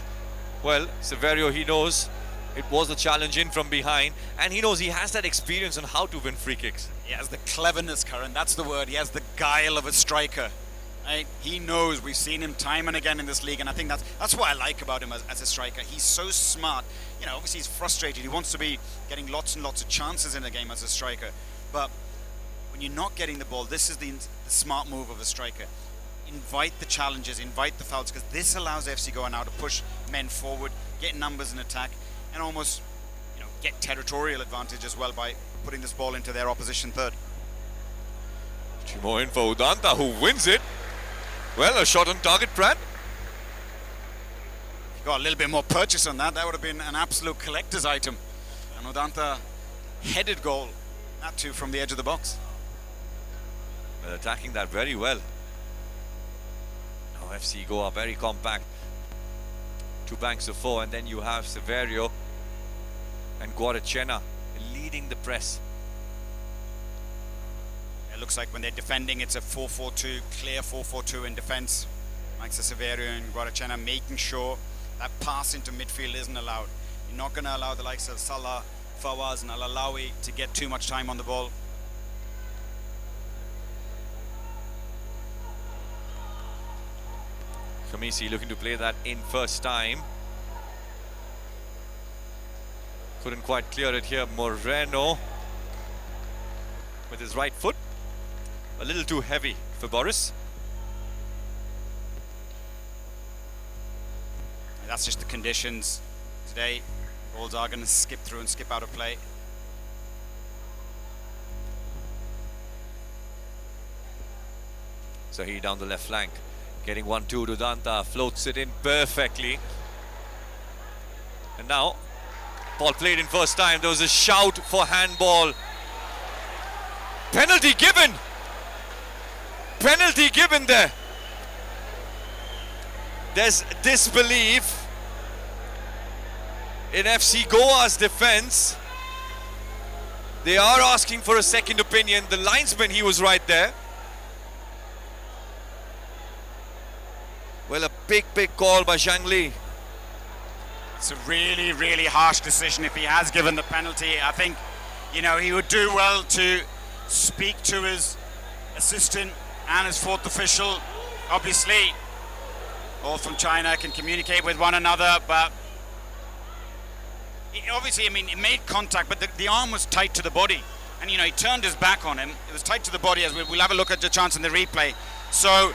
Well, Severio, he knows it was a challenge in from behind, and he knows he has that experience on how to win free kicks. He has the cleverness, Karan, that's the word. He has the guile of a striker. Right? He knows, we've seen him time and again in this league, and I think that's what I like about him as a striker. He's so smart. Obviously he's frustrated. He wants to be getting lots and lots of chances in a game as a striker. But when you're not getting the ball, this is the smart move of a striker. Invite the challenges, invite the fouls, because this allows FC Goa now to push men forward, get numbers in attack, and almost get territorial advantage as well by putting this ball into their opposition third. Chimo in for Udanta, who wins it. Well, a shot on target, Brad. If you got a little bit more purchase on that, that would have been an absolute collector's item. And Udanta headed goal, that too from the edge of the box. Well, attacking that very well. Now FC Goa very compact. 2 banks of 4, and then you have Severio and Guarachena leading the press. It looks like when they're defending, it's a 4-4-2, clear 4-4-2 in defense. Likes Severio and Guarachena making sure that pass into midfield isn't allowed. You're not going to allow the likes of Salah, Fawaz and Al-Alawi to get too much time on the ball. Khamisi looking to play that in first time. Couldn't quite clear it here. Moreno with his right foot. A little too heavy for Boris. That's just the conditions today. Balls are going to skip through and skip out of play. So he down the left flank, getting 1-2 to Danta, floats it in perfectly. And now, ball played in first time. There was a shout for handball. Penalty given! Penalty given there. There's disbelief in FC Goa's defense. They are asking for a second opinion. The linesman, he was right there. Well, a big call by Zhang Li. It's a really, really harsh decision if he has given the penalty. I think, he would do well to speak to his assistant and his fourth official. Obviously, all from China can communicate with one another, but it made contact, but the arm was tight to the body. And, he turned his back on him. It was tight to the body, as we'll have a look at the chance in the replay. So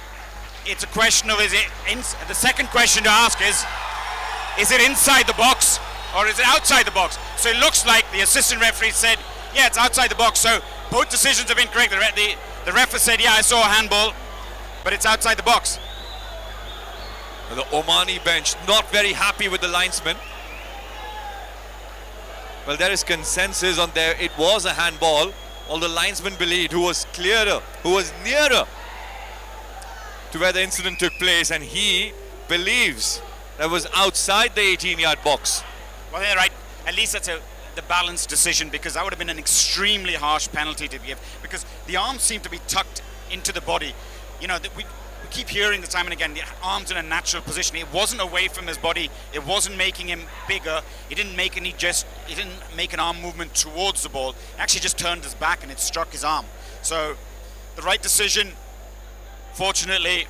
it's a question of, the second question to ask is it inside the box or is it outside the box? So it looks like the assistant referee said, yeah, it's outside the box. So both decisions have been correct. The ref has said, yeah, I saw a handball, but it's outside the box. The Omani bench not very happy with the linesman. Well, there is consensus on there. It was a handball. All the linesmen believed, who was clearer, who was nearer to where the incident took place, and he believes that was outside the 18-yard box. Well, they're right. At least that's the balanced decision, because that would have been an extremely harsh penalty to give, because the arms seem to be tucked into the body. You know, we keep hearing this time and again, the arms in a natural position. It wasn't away from his body. It wasn't making him bigger. He didn't make an arm movement towards the ball. He actually just turned his back and it struck his arm. So the right decision, fortunately,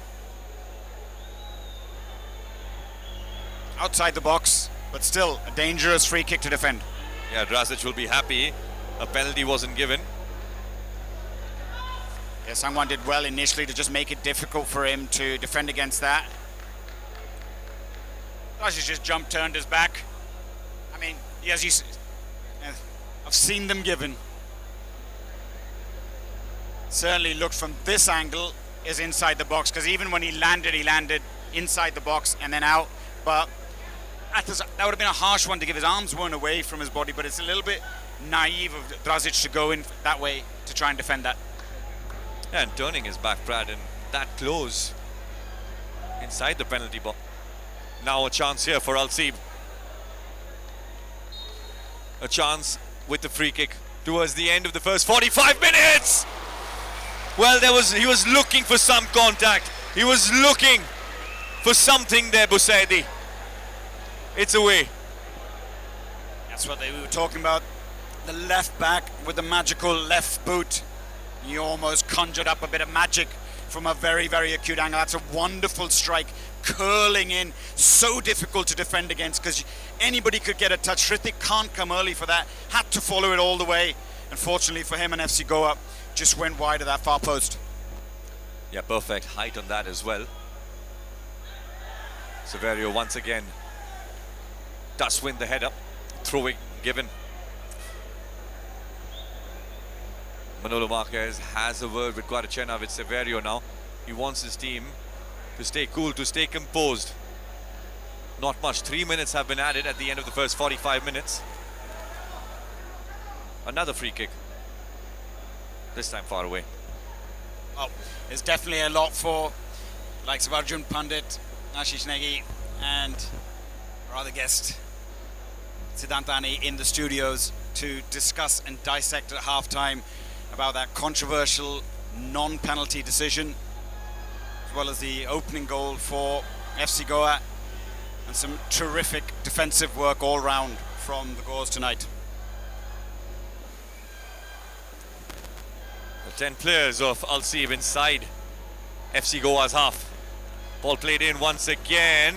outside the box, but still a dangerous free kick to defend. Yeah, Drazic will be happy a penalty wasn't given. Yeah, Sangwan did well initially to just make it difficult for him to defend against that. Drazic just jumped, turned his back. I mean, yes, I've seen them given. Certainly looked from this angle is inside the box, because even when he landed inside the box and then out. But that would have been a harsh one to give. His arms weren't away from his body, but it's a little bit naive of Drazic to go in that way to try and defend that. Yeah, and turning his back, Brad, and that close inside the penalty box. Now a chance here for Al-Seeb. A chance with the free kick towards the end of the first 45 minutes. Well, he was looking for some contact. He was looking for something there, Busaidi. It's away. That's what we were talking about. The left back with the magical left boot. He almost conjured up a bit of magic from a very, very acute angle. That's a wonderful strike, curling in. So difficult to defend against, because anybody could get a touch. Hrithik can't come early for that. Had to follow it all the way. Unfortunately for him and FC Goa, just went wide of that far post. Yeah, perfect height on that as well. Severio once again does win the header. Throwing given. Manolo Marquez has a word with Guarachena, with Severio now. He wants his team to stay cool, to stay composed. Not much. 3 minutes have been added at the end of the first 45 minutes. Another free kick. This time far away. Oh, there's definitely a lot for likes of Arjun Pandit, Ashish Negi, and our other guest, Siddhantani, in the studios to discuss and dissect at halftime about that controversial non-penalty decision, as well as the opening goal for FC Goa, and some terrific defensive work all round from the Goas tonight. The 10 players of Al-Seeb inside FC Goa's half. Ball played in once again.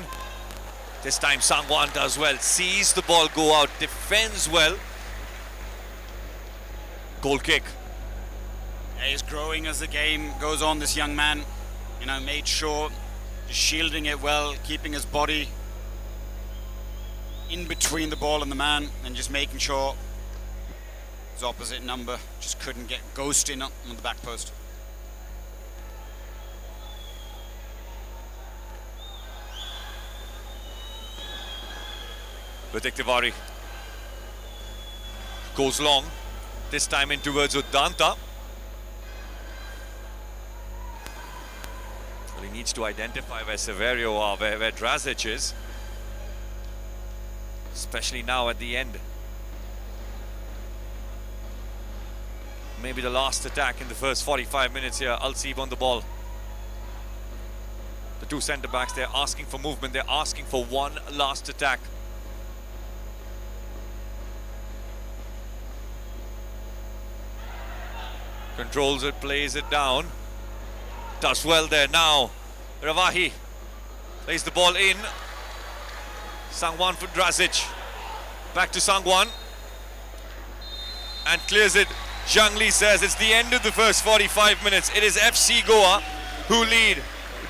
This time Sangwan does well, sees the ball go out, defends well. Goal kick. Yeah, he's growing as the game goes on, this young man. You know, made sure, just shielding it well, keeping his body in between the ball and the man, and just making sure his opposite number just couldn't get ghosting on the back post. Ritik Tiwari goes long, this time in towards Udanta. Well, he needs to identify where Severio or where Drazic is, especially now at the end. Maybe the last attack in the first 45 minutes here. Al-Seeb on the ball. The two centre backs, they're asking for movement, they're asking for one last attack. Controls it, plays it down. Does well there now. Ravahi plays the ball in. Sangwan for Drazic. Back to Sangwan. And clears it. Zhang Li says it's the end of the first 45 minutes. It is FC Goa who lead.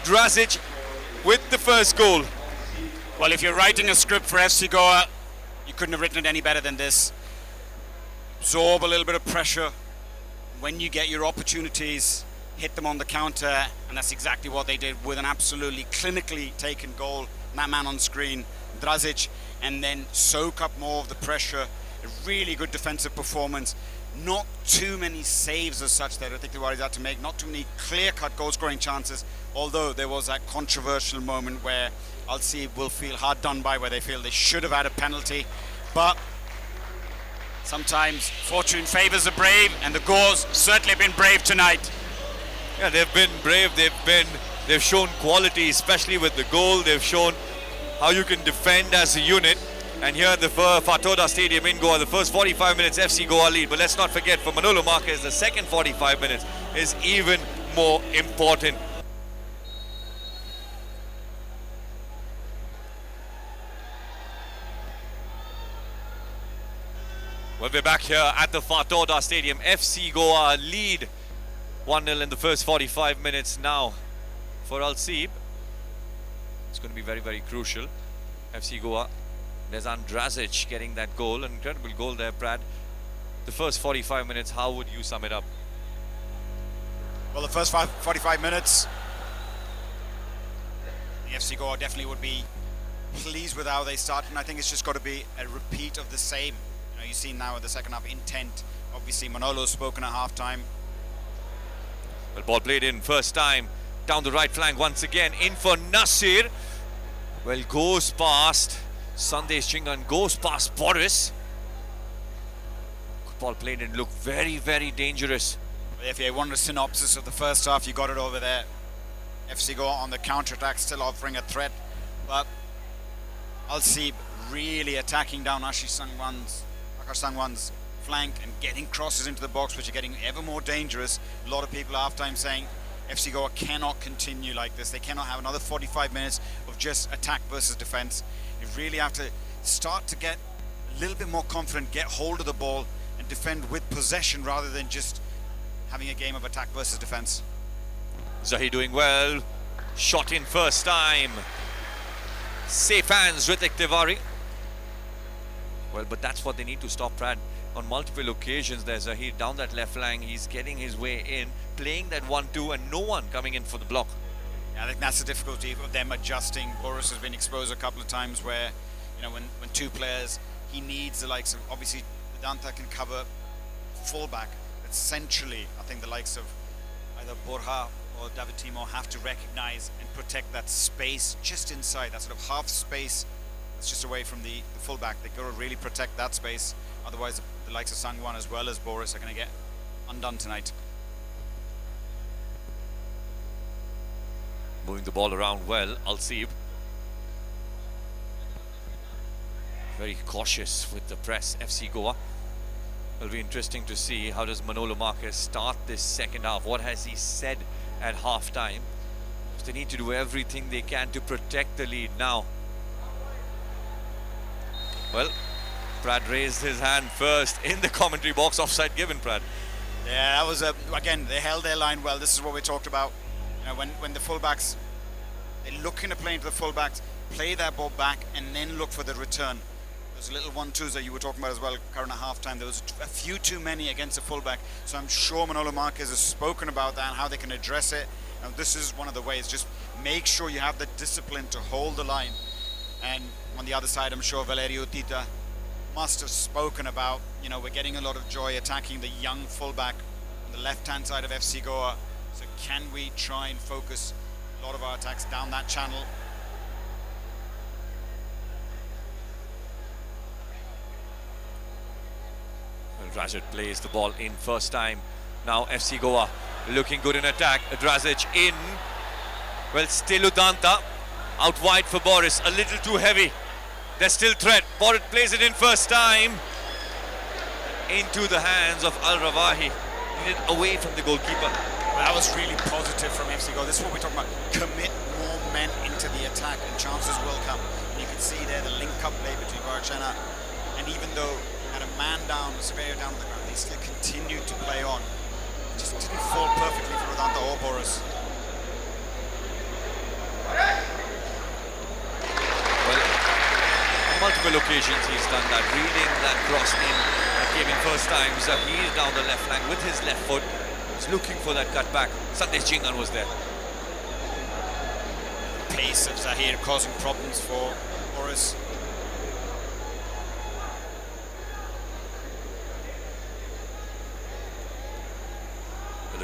Drazic with the first goal. Well, if you're writing a script for FC Goa, you couldn't have written it any better than this. Absorb a little bit of pressure. When you get your opportunities, hit them on the counter, and that's exactly what they did with an absolutely clinically taken goal. And that man on screen, Drazic, and then soak up more of the pressure. A really good defensive performance. Not too many saves as such that I think the Warriors had to make. Not too many clear-cut goal-scoring chances. Although there was that controversial moment where Al-Seeb will feel hard done by, where they feel they should have had a penalty. But sometimes fortune favours the brave, and the Goas certainly have been brave tonight. Yeah, they've been brave. They've shown quality, especially with the goal. They've shown how you can defend as a unit. And here at the Fatoda Stadium in Goa, the first 45 minutes, FC Goa lead. But let's not forget, for Manolo Marquez, the second 45 minutes is even more important. Well, we're back here at the Fatoda Stadium. FC Goa lead 1-0 in the first 45 minutes now for Al-Seeb. It's going to be very, very crucial. FC Goa, there's Andrazic getting that goal. An incredible goal there, Brad. The first 45 minutes, how would you sum it up? Well, the first 45 minutes, the FC Goa definitely would be pleased with how they started, and I think it's just got to be a repeat of the same. You know, you see now in the second half, intent. Obviously, Manolo's spoken at half-time. Well, ball played in first time, down the right flank once again, in for Nassr. Well, goes past Sandesh Chingan, goes past Boris. Good ball played in, looked very, very dangerous. If you want a synopsis of the first half, you got it over there. FC Goa on the counter-attack, still offering a threat, but Al-Seeb really attacking down Akash Sangwan's flank and getting crosses into the box, which are getting ever more dangerous. A lot of people at half-time saying FC Goa cannot continue like this. They cannot have another 45 minutes of just attack versus defense. You really have to start to get a little bit more confident, get hold of the ball and defend with possession rather than just having a game of attack versus defense. Zahi doing well. Shot in first time. Safe hands, Ritik Tiwari. Well, but that's what they need to stop, Brad. On multiple occasions, there's Zahi down that left flank. He's getting his way in, playing that 1-2, and no one coming in for the block. Yeah, I think that's the difficulty of them adjusting. Boris has been exposed a couple of times where, you know, when two players, he needs the likes of, obviously, Vedanta can cover fullback. But centrally, I think the likes of either Borja or David Timo have to recognize and protect that space just inside, that sort of half space that's just away from the fullback. They've got to really protect that space. Otherwise, the likes of Sangwan as well as Boris are going to get undone tonight. Moving the ball around well, Al-Seeb. Very cautious with the press, FC Goa. It'll be interesting to see how does Manolo Marquez start this second half. What has he said at half-time? They need to do everything they can to protect the lead now. Well, Brad raised his hand first in the commentary box. Offside given, Brad. Yeah, that was again, they held their line well. This is what we talked about. You know, when the fullbacks, they're looking to play into the fullbacks, play that ball back and then look for the return. Those little 1-2s that you were talking about as well, current at half-time, there was a few too many against the fullback. So I'm sure Manolo Marquez has spoken about that and how they can address it. And this is one of the ways, just make sure you have the discipline to hold the line. And on the other side, I'm sure Valerio Tita must have spoken about, you know, we're getting a lot of joy attacking the young fullback on the left-hand side of FC Goa. So can we try and focus a lot of our attacks down that channel? Well, Drazic plays the ball in first time. Now FC Goa looking good in attack. Drazic in. Well, still Udanta. Out wide for Boris. A little too heavy. There's still threat. Boris plays it in first time. Into the hands of Al-Rawahi. Away from the goalkeeper. Well, that was really positive from FC Goa. This is what we're talking about. Commit more men into the attack and chances will come. And you can see there the link-up play between Varchana, and even though had a man down, Severio down on the ground, they still continued to play on. It just didn't fall perfectly for Vedanta or Boris. Well, on multiple occasions he's done that, reading that cross in that came in first time. Zahir down the left flank with his left foot. He's looking for that cut back. Sandesh Chingan was there. The pace of Zahir causing problems for Boris.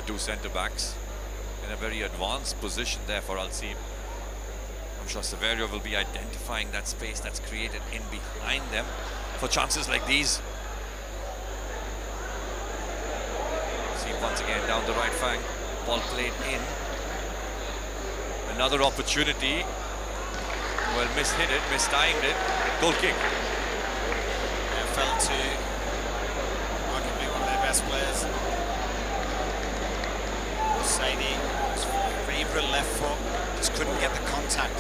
two centre-backs in a very advanced position there for Al-Seeb. I'm sure Severio will be identifying that space that's created in behind them for chances like these. See once again down the right flank, ball played in. Another opportunity. Well, mishit it, mistimed it. Goal kick. Yeah, fell to arguably one of their best players. Saidi, his favourite left foot, just couldn't get the contact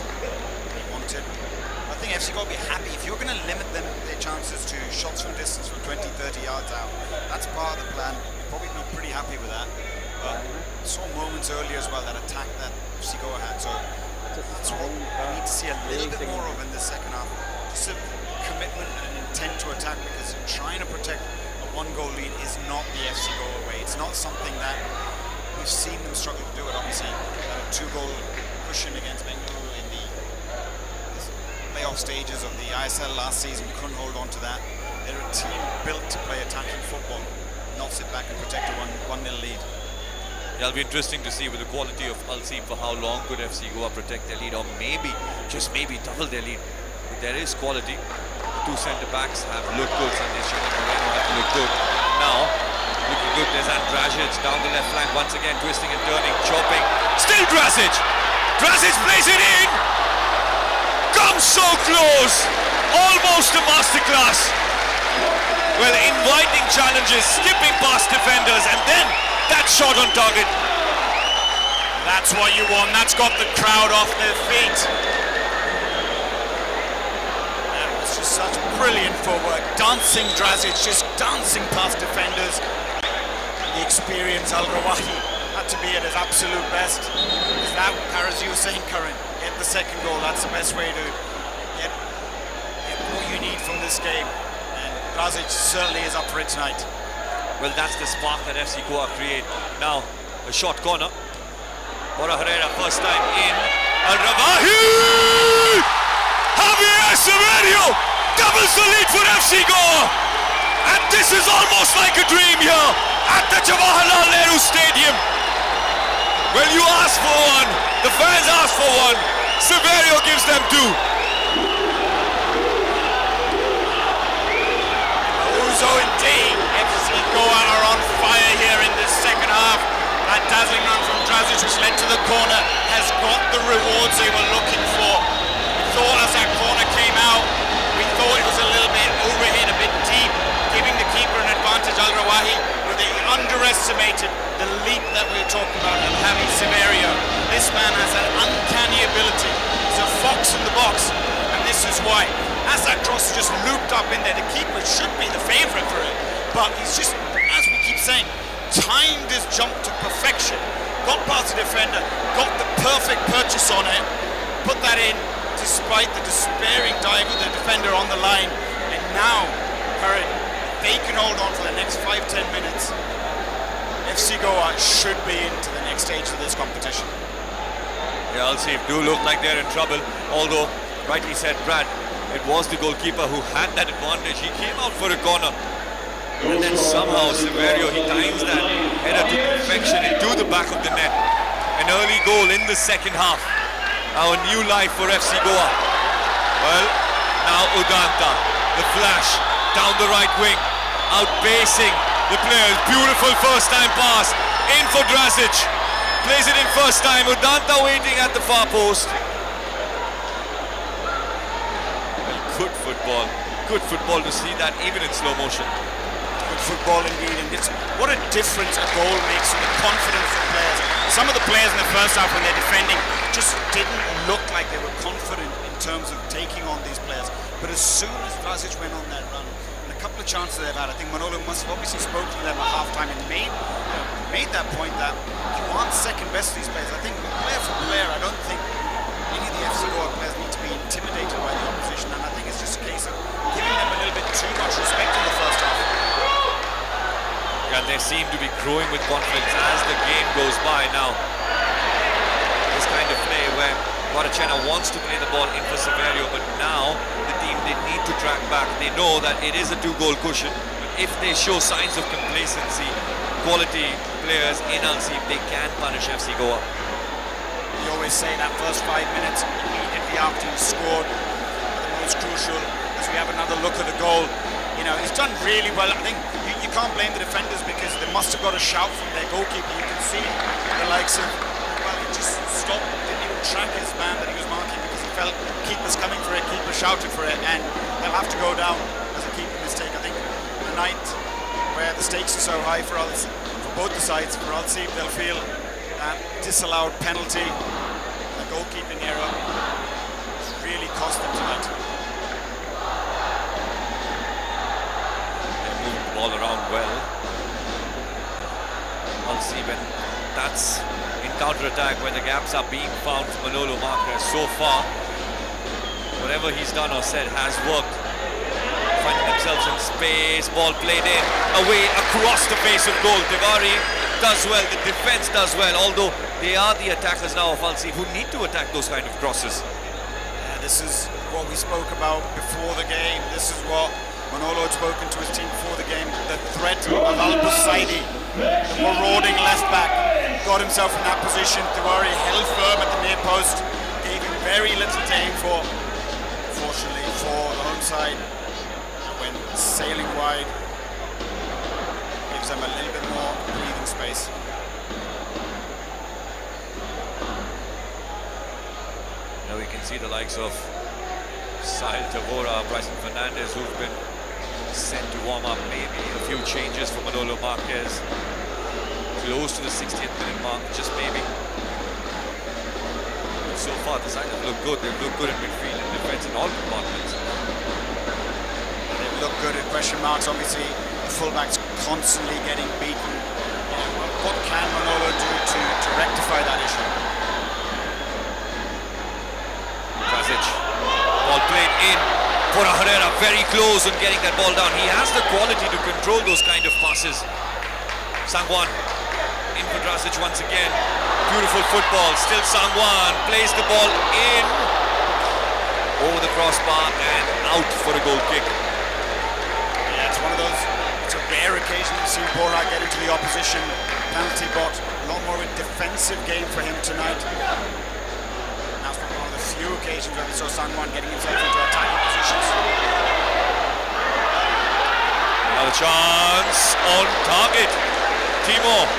he wanted. I think FC Goa will be happy if you're going to limit them their chances to shots from distance from 20, 30 yards out. That's part of the plan. You'll probably be pretty happy with that. But I saw moments earlier as well that attack that FC Goa had. So that's what we need to see a little bit more of in the second half. Just a commitment and an intent to attack, because trying to protect a one-goal lead is not the FC Goa way. It's not something that we've seen them struggle to do it. Obviously, a two-goal cushion against Bengaluru in the playoff stages of the ISL last season. We couldn't hold on to that. They're a team built to play attacking football, not sit back and protect a 1-0 lead. Yeah, it'll be interesting to see with the quality of Al-Seeb for how long could FC Goa protect their lead, or maybe, just maybe, double their lead. But there is quality. The two centre-backs have looked good. Sandesh and Moreno have looked good. Now, looking good, there's Andrasic down the left flank once again, twisting and turning, chopping. Still Drazic! Drazic plays it in! Comes so close! Almost a masterclass! Well, inviting challenges, skipping past defenders, and then that shot on target. That's what you want. That's got the crowd off their feet. That was just such brilliant footwork. Dancing Drazic, just dancing past defenders. The experience Al-Rawahi had to be at his absolute best. Is that, as you were saying, Karan, get the second goal. That's the best way to get what you need from this game. And Drazic certainly is up for it tonight. Well, that's the spark that FC Goa create. Now, a short corner. Bora Herrera, first time in. Al-Rawahi! Javier Severio doubles the lead for FC Goa. And this is almost like a dream here at the Jawaharlal Nehru Stadium. Well, you asked for one. The fans asked for one. Severio gives them two. Uzo indeed. FC Goa are on fire here in this second half. That dazzling run from Drazic, which led to the corner, has got the rewards they were looking for. We thought as that corner came out, we thought it was a little bit overhit, a bit deep, giving the keeper an advantage, Al-Rawahi, but they underestimated the leap that we were talking about in Javi Severio. This man has an uncanny ability. He's a fox in the box, and this is why. As that cross just looped up in there, the keeper should be the favourite for it, but he's just, as we keep saying, timed his jump to perfection, got past the defender, got the perfect purchase on it, put that in despite the despairing dive of the defender on the line. And now, Karan, if they can hold on for the next 5-10 minutes, FC Goa should be into the next stage of this competition. Yeah, Al-Seeb do look like they're in trouble, although, rightly said Brad, it was the goalkeeper who had that advantage. He came out for a corner, and then somehow Severio, he times that header to perfection into the back of the net. An early goal in the second half. Our new life for FC Goa. Well, now Udanta, the flash, down the right wing, outpacing the players. Beautiful first time pass, in for Drazic. Plays it in first time, Udanta waiting at the far post. Well, good football to see that even in slow motion. Good football indeed, and it's what a difference a goal makes to the confidence of players. Some of the players in the first half when they're defending just didn't look like they were confident in terms of taking on these players. But as soon as Drazic went on that run, and a couple of chances they've had, I think Manolo must have obviously spoken to them at half-time and made that point that you aren't second best to these players. I think player for player, I don't think any of the FC Goa players need to be intimidated by the opposition, and I think it's just a case of giving them a little bit too much respect in the first half. Yeah, they seem to be growing with confidence as the game goes by now. This kind of play where Guarachena wants to play the ball in for Severio, but now the team, they need to track back. They know that it is a two-goal cushion, but if they show signs of complacency, quality players in Al-Seeb, they can punish FC Goa. We always say that first 5 minutes immediately after he scored are the most crucial, as we have another look at the goal. You know, he's done really well. I think you can't blame the defenders because they must have got a shout from their goalkeeper. You can see the likes of, well, he just stopped, didn't even track his man that he was marking because he felt keeper's coming for it, keeper shouted for it, and they'll have to go down as a keeper mistake. I think the night where the stakes are so high for both the sides, for Al-Seeb, they'll feel that disallowed penalty, the goalkeeping error, really cost them tonight. They're moving the ball around well. Al-Seeb, and that's in counter-attack where the gaps are being found for Manolo Marquez. So far, whatever he's done or said has worked. Finding themselves in space, ball played in, away across the face of goal. Tiwari does well, the defense does well, although they are the attackers now of Al-Seeb who need to attack those kind of crosses. Yeah, this is what we spoke about before the game. This is what Manolo had spoken to his team before the game. The threat of Al-Busaidi, the marauding left back, got himself in that position. Tiwari held firm at the near post, gave him very little to aim for. Fortunately for the home side, when sailing wide, gives them a little bit more breathing space. Now we can see the likes of Sahil Tavora, Bryson Fernandez, who've been sent to warm up. Maybe a few changes for Manolo Marquez. Close to the 60th minute mark, just maybe. But so far, the side have looked good. They've looked good in midfield and defense in all departments. Look good at question marks. Obviously, the fullback's constantly getting beaten. What can Manolo do to rectify that issue? Krasic, ball played in for Herrera, very close on getting that ball down. He has the quality to control those kind of passes. Sangwan in for Krasic once again. Beautiful football. Still Sangwan plays the ball in over the crossbar and out for a goal kick. It's one of those, it's a rare occasion to see Bora get into the opposition penalty box. A lot more of a defensive game for him tonight. And that's one of the few occasions where we saw Sangwan getting himself into attacking positions. Another chance on target. Timo,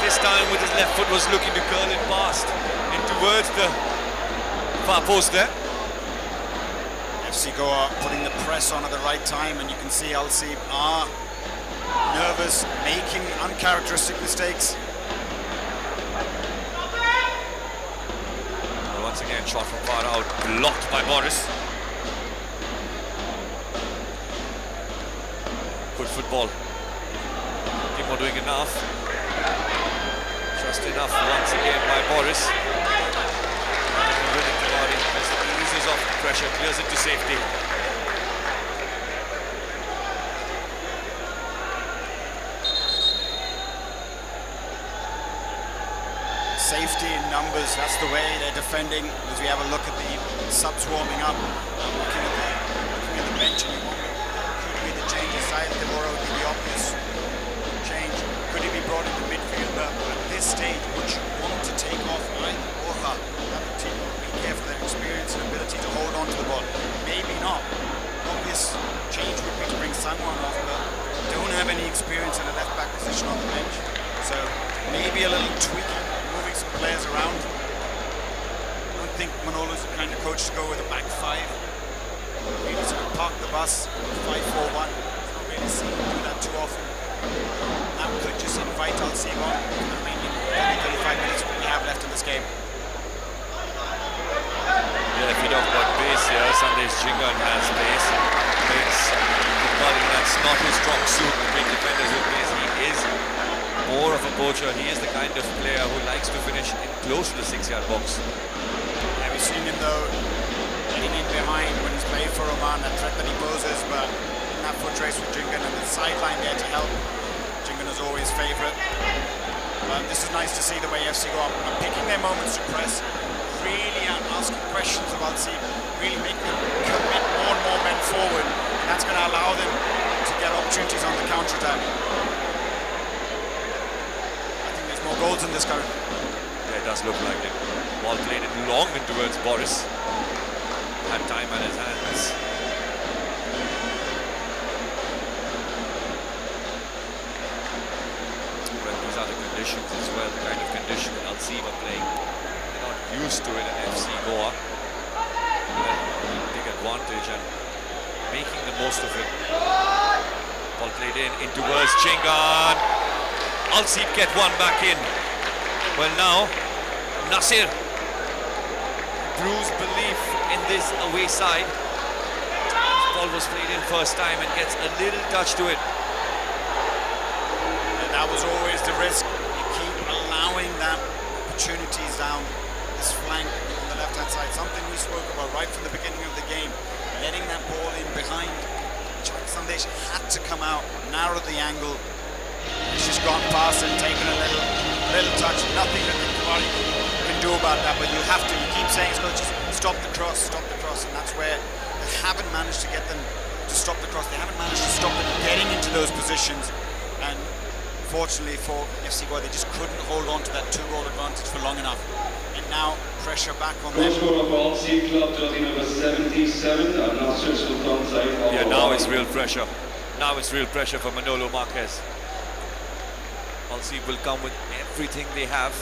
this time with his left foot, was looking to curl it past in towards the far post there. FC Goa putting the press on at the right time, and you can see Al-Seeb are nervous, making uncharacteristic mistakes. Well, once again, shot from far out, blocked by Boris. Good football. Timo doing enough. Just enough once again by Boris. Eases off the pressure, clears it to safety. Safety in numbers, that's the way they're defending. As we have a look at the subs warming up, looking at the bench, and you wonder, could be the change aside? Tavora would be the obvious change. Could he be brought into midfield? But at this stage, would you want to take off either or her? That team will be careful of their experience and ability to hold on to the ball. Maybe not. Obvious change would be to bring Sangwan off, but don't have any experience in a left back position on the bench. So maybe a little tweaking, moving some players around. I don't think Manolo's the kind of coach to go with a back five. Maybe sort of park the bus, 5-4-1. Not really seen him do that too often. That could just invite Al-Seeb on. I mean, 35 minutes we have left in this game. Yeah, if you talk about pace here, Sunday's Jingan has pace. It's footballing, that's not his strong suit, between defenders with pace. He is more of a poacher. He is the kind of player who likes to finish in close to the 6-yard box. Yeah, we've seen him though getting in behind when he's played for Oman, that threat that he poses, but in that foot race with Jingan and the sideline there to help. Jingan is always favourite. This is nice to see the way FC Goa are picking their moments to press, really asking questions of Al-Seeb, really making them commit more and more men forward, and that's going to allow them to get opportunities on the counter-attack. goals in this current. Yeah, it does look like it. Ball played it long in towards Boris. Had time on his hands. Well, these are the conditions as well, the kind of condition that Al-Seeb are playing. They're not used to it in FC Goa. Well, take advantage and making the most of it. Ball played in towards Chingan. Al-Seeb get one back in. Well, now Nassr, bruised belief in this away side. Ball was played in first time and gets a little touch to it. And that was always the risk. You keep allowing that opportunities down this flank on the left-hand side. Something we spoke about right from the beginning of the game. Letting that ball in behind. Sandesh had to come out, narrow the angle. He's just gone past and taken a little touch. Nothing that the Kuwari can do about that, but you have to. You keep saying it's going to just stop the cross, and that's where they haven't managed to get them to stop the cross. They haven't managed to stop them getting into those positions, and fortunately for FC Goa, they just couldn't hold on to that 2-goal advantage for long enough. And now pressure back on them. AFC Club, jersey number 77, Al-Nassr Sultan side. Yeah, now it's real pressure. Now it's real pressure for Manolo Marquez. Al-Seeb will come with everything they have.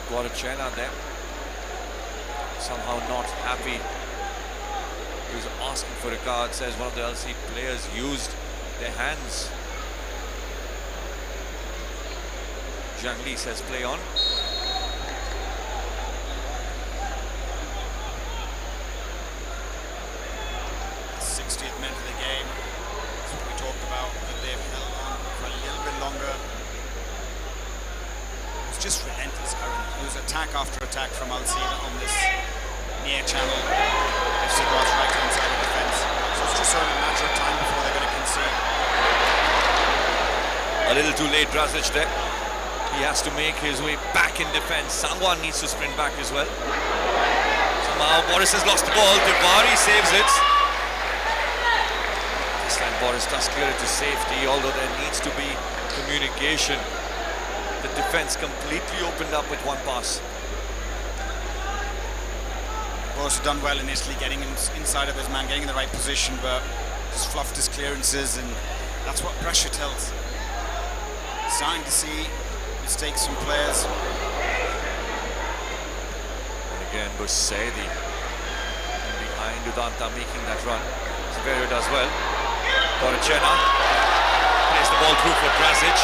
Guarachena there. Somehow not happy. He was asking for a card. Says one of the Al-Seeb players used their hands. Zhang Li says play on. 60th minute of the game. That's what we talked about, that they've held on for a little bit longer. It was just relentless, Aaron. It was attack after attack from Al-Seeb on this near channel. FC Goa's right-hand side of defence. So it's just only a matter of time before they're going to concede. A little too late, Brasic there. He has to make his way back in defence. Sangwan needs to sprint back as well. Somehow Boris has lost the ball. Tiwari saves it. This time Boris does clear it to safety, although there needs to be communication. The defence completely opened up with one pass. Boris done well initially, getting inside of his man, getting in the right position, but just fluffed his clearances, and that's what pressure tells. Starting to see mistakes from players. And again, Busedi behind Udanta making that run. Severio does well. Gorachena plays the ball through for Brasic.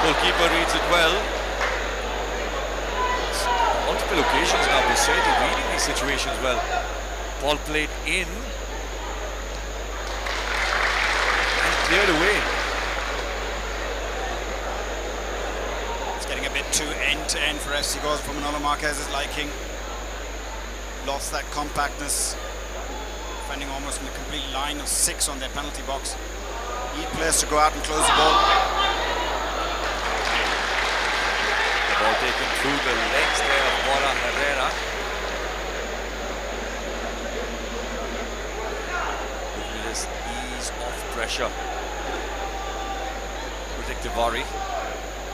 Goalkeeper reads it well. Multiple occasions now, Busedi reading these situations well. Ball played in and cleared away. A bit too end-to-end for FC Goa for Manolo Marquez's liking. Lost that compactness, defending almost in a complete line of 6 on their penalty box. Need players to go out and close the ball. The ball taken through the legs there of Bora Herrera. Looking at this ease of pressure. Tiwari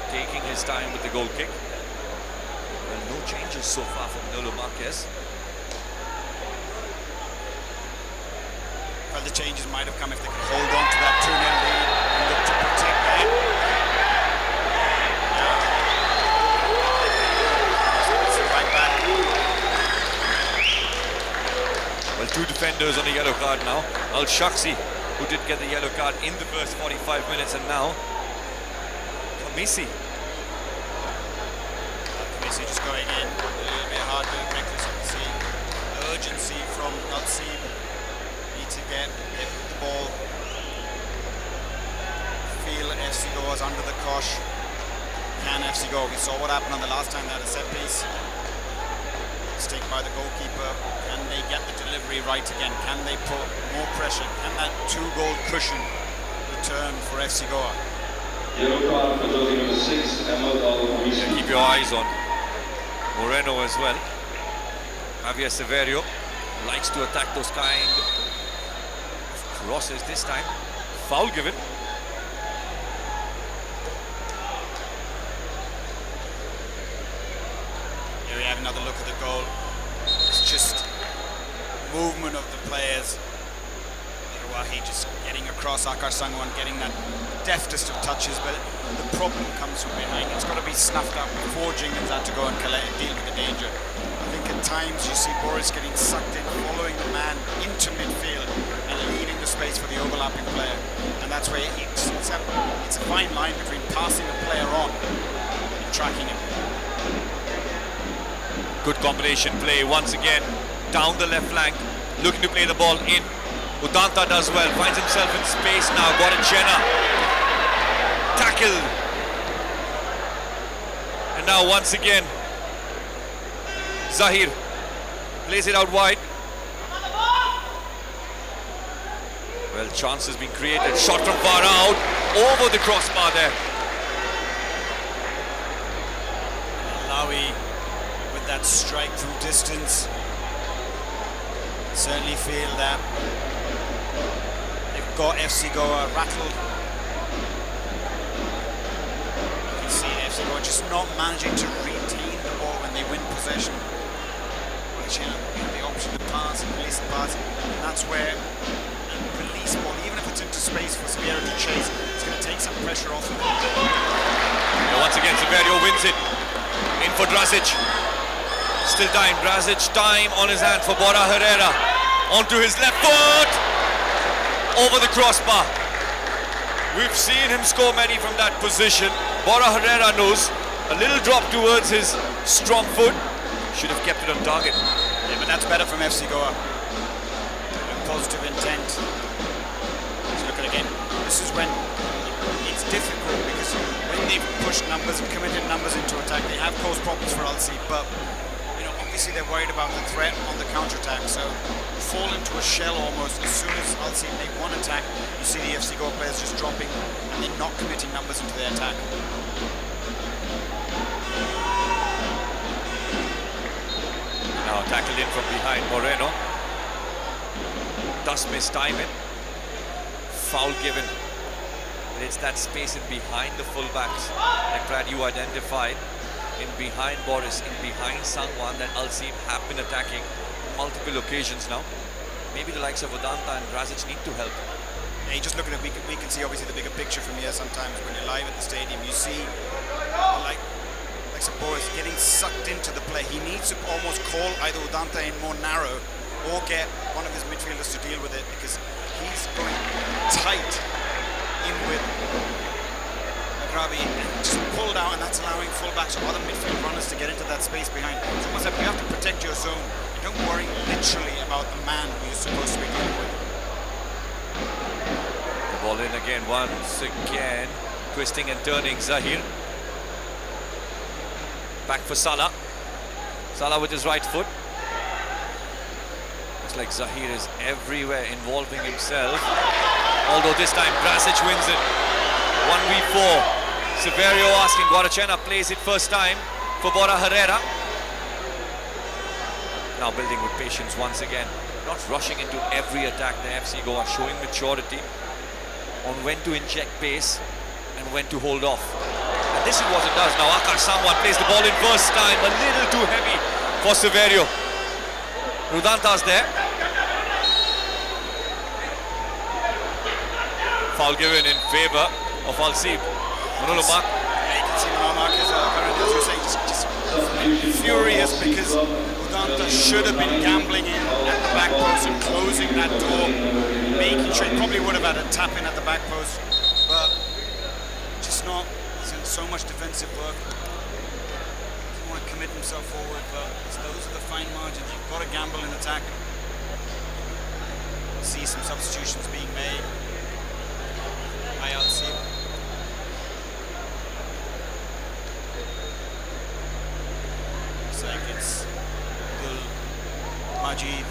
taking his time with the goal kick. Well, no changes so far from Manolo Marquez. Well, the changes might have come if they could hold on to that 2-0 lead and look to protect that. It's right back. Well, 2 defenders on a yellow card now. Al-Shaksi, who did get the yellow card in the first 45 minutes, and now Kamisi. Kamisi just going in, a little bit hard, doing reckless, obviously. Urgency from Al-Seeb. Need to get the ball. Feel FC Goa's under the cosh. Can FC Goa? We saw what happened on the last time they had a set piece. Mistake by the goalkeeper. Can they get the delivery right again? Can they put more pressure? Can that 2-goal cushion return for FC Goa? Yellow card for jersey number 6, Al-Seeb. Keep your eyes on Moreno as well. Javier Severio likes to attack those kind of crosses. This time, foul given. look at the goal. It's just movement of the players. He just getting across Akar Sangwan, getting that deftest of touches, but the problem comes from behind. It's got to be snuffed out before Jenkins had to go and deal with the danger. I think at times you see Boris getting sucked in, following the man into midfield and leaving the space for the overlapping player. And that's where it's a fine line between passing a player on and tracking him. Good combination play once again, down the left flank, looking to play the ball in. Udanta does well, finds himself in space now. Guarachena tackled, and now once again Zahir plays it out wide. Well, chance has been created, shot from far out, over the crossbar there. Alawi with that strike from distance. Certainly feel that they've got FC Goa rattled. You can see FC Goa just not managing to retain the ball when they win possession. Which, you know, the option to pass and release the pass, and that's where release ball, even if it's into space for Severio to chase, it's going to take some pressure off of it. And once again, Severio wins it. In for Drazic. Still time, Drazic, time on his hand for Bora Herrera. Onto his left foot, over the crossbar. We've seen him score many from that position. Bora Herrera knows, a little drop towards his strong foot. Should have kept it on target. Yeah, but that's better from FC Goa. Positive intent. Let's look at it again. This is when it's difficult, because when they've pushed numbers and committed numbers into attack, they have caused problems for Al-Seeb, but obviously they're worried about the threat on the counter-attack, so fall into a shell almost. As soon as Al-Seeb make one attack, you see the FC Goa players just dropping and they're not committing numbers into their attack. Now tackled in from behind, Moreno. Does miss time in. Foul given. It's that space in behind the fullbacks that Brad you identified. In behind Boris, in behind Sangwan, that Al-Seeb have been attacking on multiple occasions now. Maybe the likes of Udanta and Drazic need to help. Yeah, you just look at it, we can see obviously the bigger picture from here sometimes. When you're live at the stadium, you see like some Boris getting sucked into the play. He needs to almost call either Udanta in more narrow or get one of his midfielders to deal with it, because he's going tight in with Gravi and just pulled out, and that's allowing fullbacks or other midfield runners to get into that space behind. It's almost like you have to protect your zone. You don't worry literally about the man who you're supposed to be dealing with. The ball in again, once again, twisting and turning Zahir. Back for Salah. Salah with his right foot. Looks like Zahir is everywhere, involving himself. Although this time Drazic wins it. 1v4. Severio asking, Guarachena plays it first time for Bora Herrera. Now building with patience once again. Not rushing into every attack. The FC Goa showing maturity on when to inject pace and when to hold off. And this is what it does now. Akar Sangwan plays the ball in first time. A little too heavy for Severio. Rudanta's there. Foul given in favour of Al-Seeb. Manolo Mark. Yeah, you can see Manolo Mark is apparently, as you say, just furious, because Udanta should have been gambling in at the back post and closing that door, making sure he probably would have had a tap in at the back post, but just not. He's in so much defensive work. Doesn't want to commit himself forward, but those are the fine margins. You've got to gamble in attack. See some substitutions being made by Al-Seeb. Looks like it's Gul Majid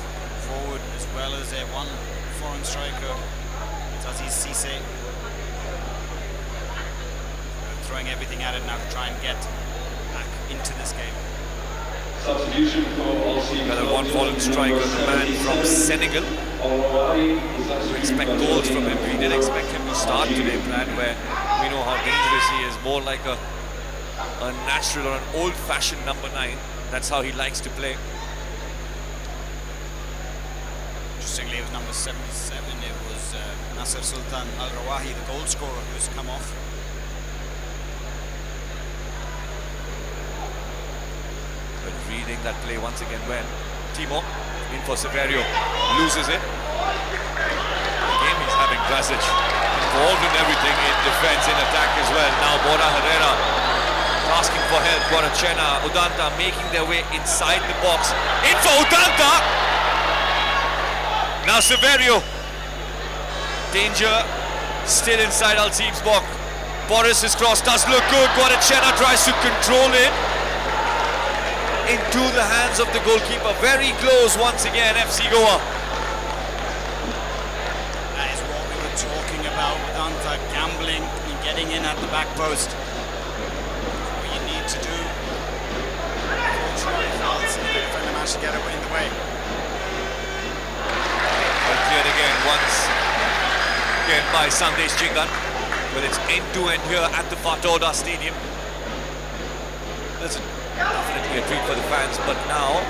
forward, as well as their one foreign striker, Aziz Cisse. Throwing everything at it now to try and get back into this game. Substitution for Al-Seeb. Another one foreign striker, the man from Senegal. We expect goals from him. We did expect him to start today, Brad, where we know how dangerous he is. More like a natural or an old-fashioned number 9. That's how he likes to play. Interestingly, it was number 77. It was Nasser Sultan Al-Rawahi, the goal scorer, who's come off. But reading that play once again when Timo in for Severio loses it. Again, he's having Krasic involved in everything, in defense, in attack as well. Now Bora Herrera asking for help. Guarachena, Udanta making their way inside the box. In for Udanta! Now Severio. Danger still inside Al-Seeb's box. Boris's cross does look good. Guarachena tries to control it into the hands of the goalkeeper. Very close once again, FC Goa. That is what we were talking about with Anta, gambling and getting in at the back post. What you need to do. Unfortunately, the defender managed to get it in the way. But cleared again once again by Sandesh Jingan. But it's end-to-end here at the Fatoda Stadium. Listen, definitely a treat for the fans, but now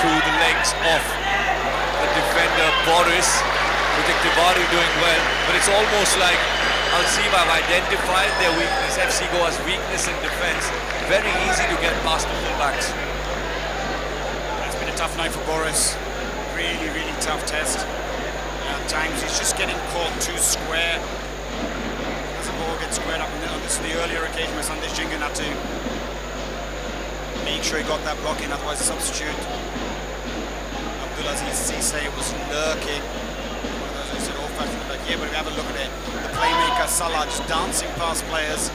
through the legs of the defender Boris, with Tivaru doing well, but it's almost like Al-Seeb have identified their weakness, FC Goa's weakness in defence. Very easy to get past the fullbacks. It's been a tough night for Boris. Really, really tough test. At times he's just getting caught too square. As the ball gets squared up, and this is the earlier occasion where Sandesh Jingan had to make sure he got that block in, otherwise a substitute. Abdulaziz Cisse was lurking. One of those who said old-fashioned, like, yeah, but we have a look at it. The playmaker Salah just dancing past players.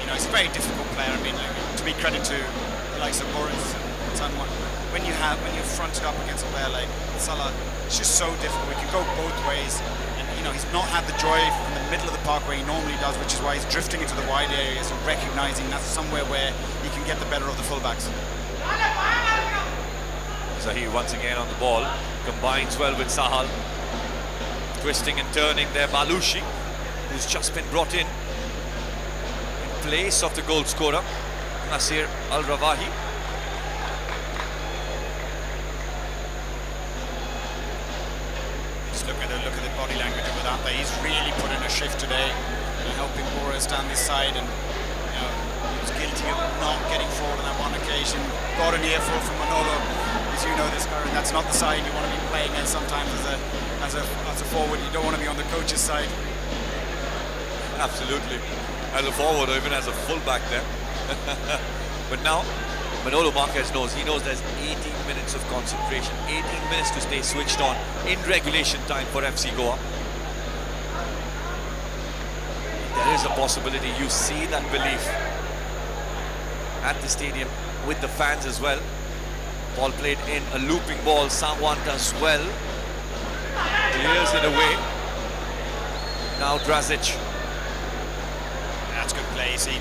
You know, he's a very difficult player. I mean, to be credit to the likes of Boris and Sanwan, when you're fronted up against a player like Salah, it's just so difficult. We can go both ways. And, you know, he's not had the joy from the middle of the park where he normally does, which is why he's drifting into the wide areas and recognising that's somewhere where he can get the better of the fullbacks. Zahir once again on the ball, combines well with Sahal. Twisting and turning there, Balushi, who's just been brought in place of the goal scorer, Nasir Al-Rawahi. Look at the body language of Vedanta. He's really put in a shift today, helping Boris down this side, and you know, he was guilty of not getting forward on that one occasion. Got an earful from Manolo, as you know this, Karen. That's not the side you want to be playing in sometimes as a forward. You don't want to be on the coach's side. Absolutely, as a forward or even as a fullback there. But now Manolo Marquez knows. He knows there's 18 minutes of concentration, 18 minutes to stay switched on in regulation time for FC Goa. There is a possibility. You see that belief at the stadium with the fans as well. Ball played in, a looping ball. Sangwan does well. Clears it away. Now Drazic. That's good play. See,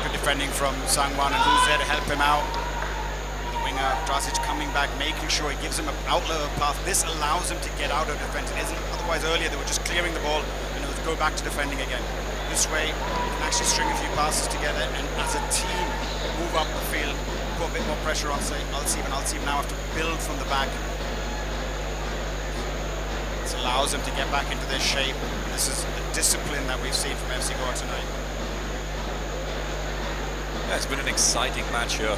good defending from Sangwan, and who's there to help him out? Winger Drazic coming back, making sure he gives him an outlet path. This allows him to get out of defence. It isn't, otherwise earlier they were just clearing the ball and it would go back to defending again. This way you can actually string a few passes together and as a team move up the field, put a bit more pressure on, say, Al-Seeb, and Al-Seeb now have to build from the back. This allows them to get back into their shape. This is the discipline that we've seen from FC Goa tonight. Yeah, it's been an exciting match here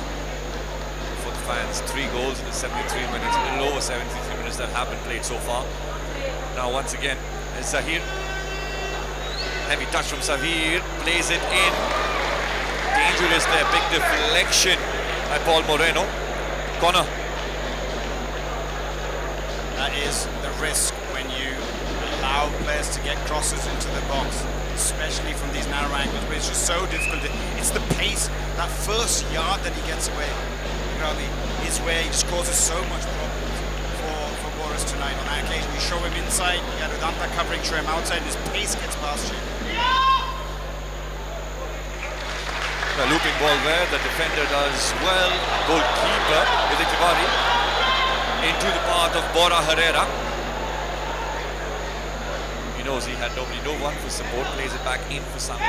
for the fans. 3 goals in the 73 minutes, a little over 73 minutes that have been played so far. Now once again, Zahir. Heavy touch from Zahir, plays it in. Dangerous there, big deflection by Paul Moreno. Corner. That is the risk when you allow players to get crosses into the box, especially from these narrow angles, but it's just so difficult. It's the pace, that first yard that he gets away, is where he just causes so much problems for Boris tonight. On that occasion, you show him inside, you got Udanta covering Trem outside, and his pace gets past you. The looping ball there, the defender does well. Goalkeeper with the Tivari into the path of Bora Herrera. He knows he had nobody, no one for support, plays it back in for someone.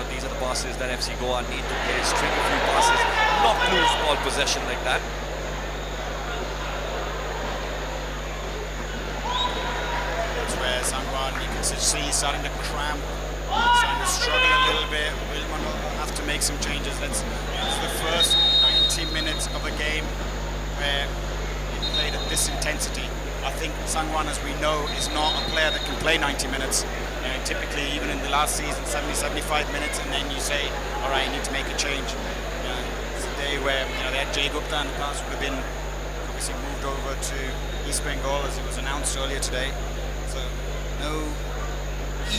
These are the passes that FC Goa need to play, string a few passes. not lose ball possession like that. That's where Sangwan, you can see he's starting to cramp, starting to struggle a little bit. Wilman will have to make some changes. It's the first 90 minutes of a game where he played at this intensity. I think Sangwan, as we know, is not a player that can play 90 minutes. You know, typically, even in the last season, 70, 75 minutes, and then you say, all right, you need to make a change. You know, it's a day where they had Jay Gupta in the past, would have been obviously moved over to East Bengal, as it was announced earlier today. So no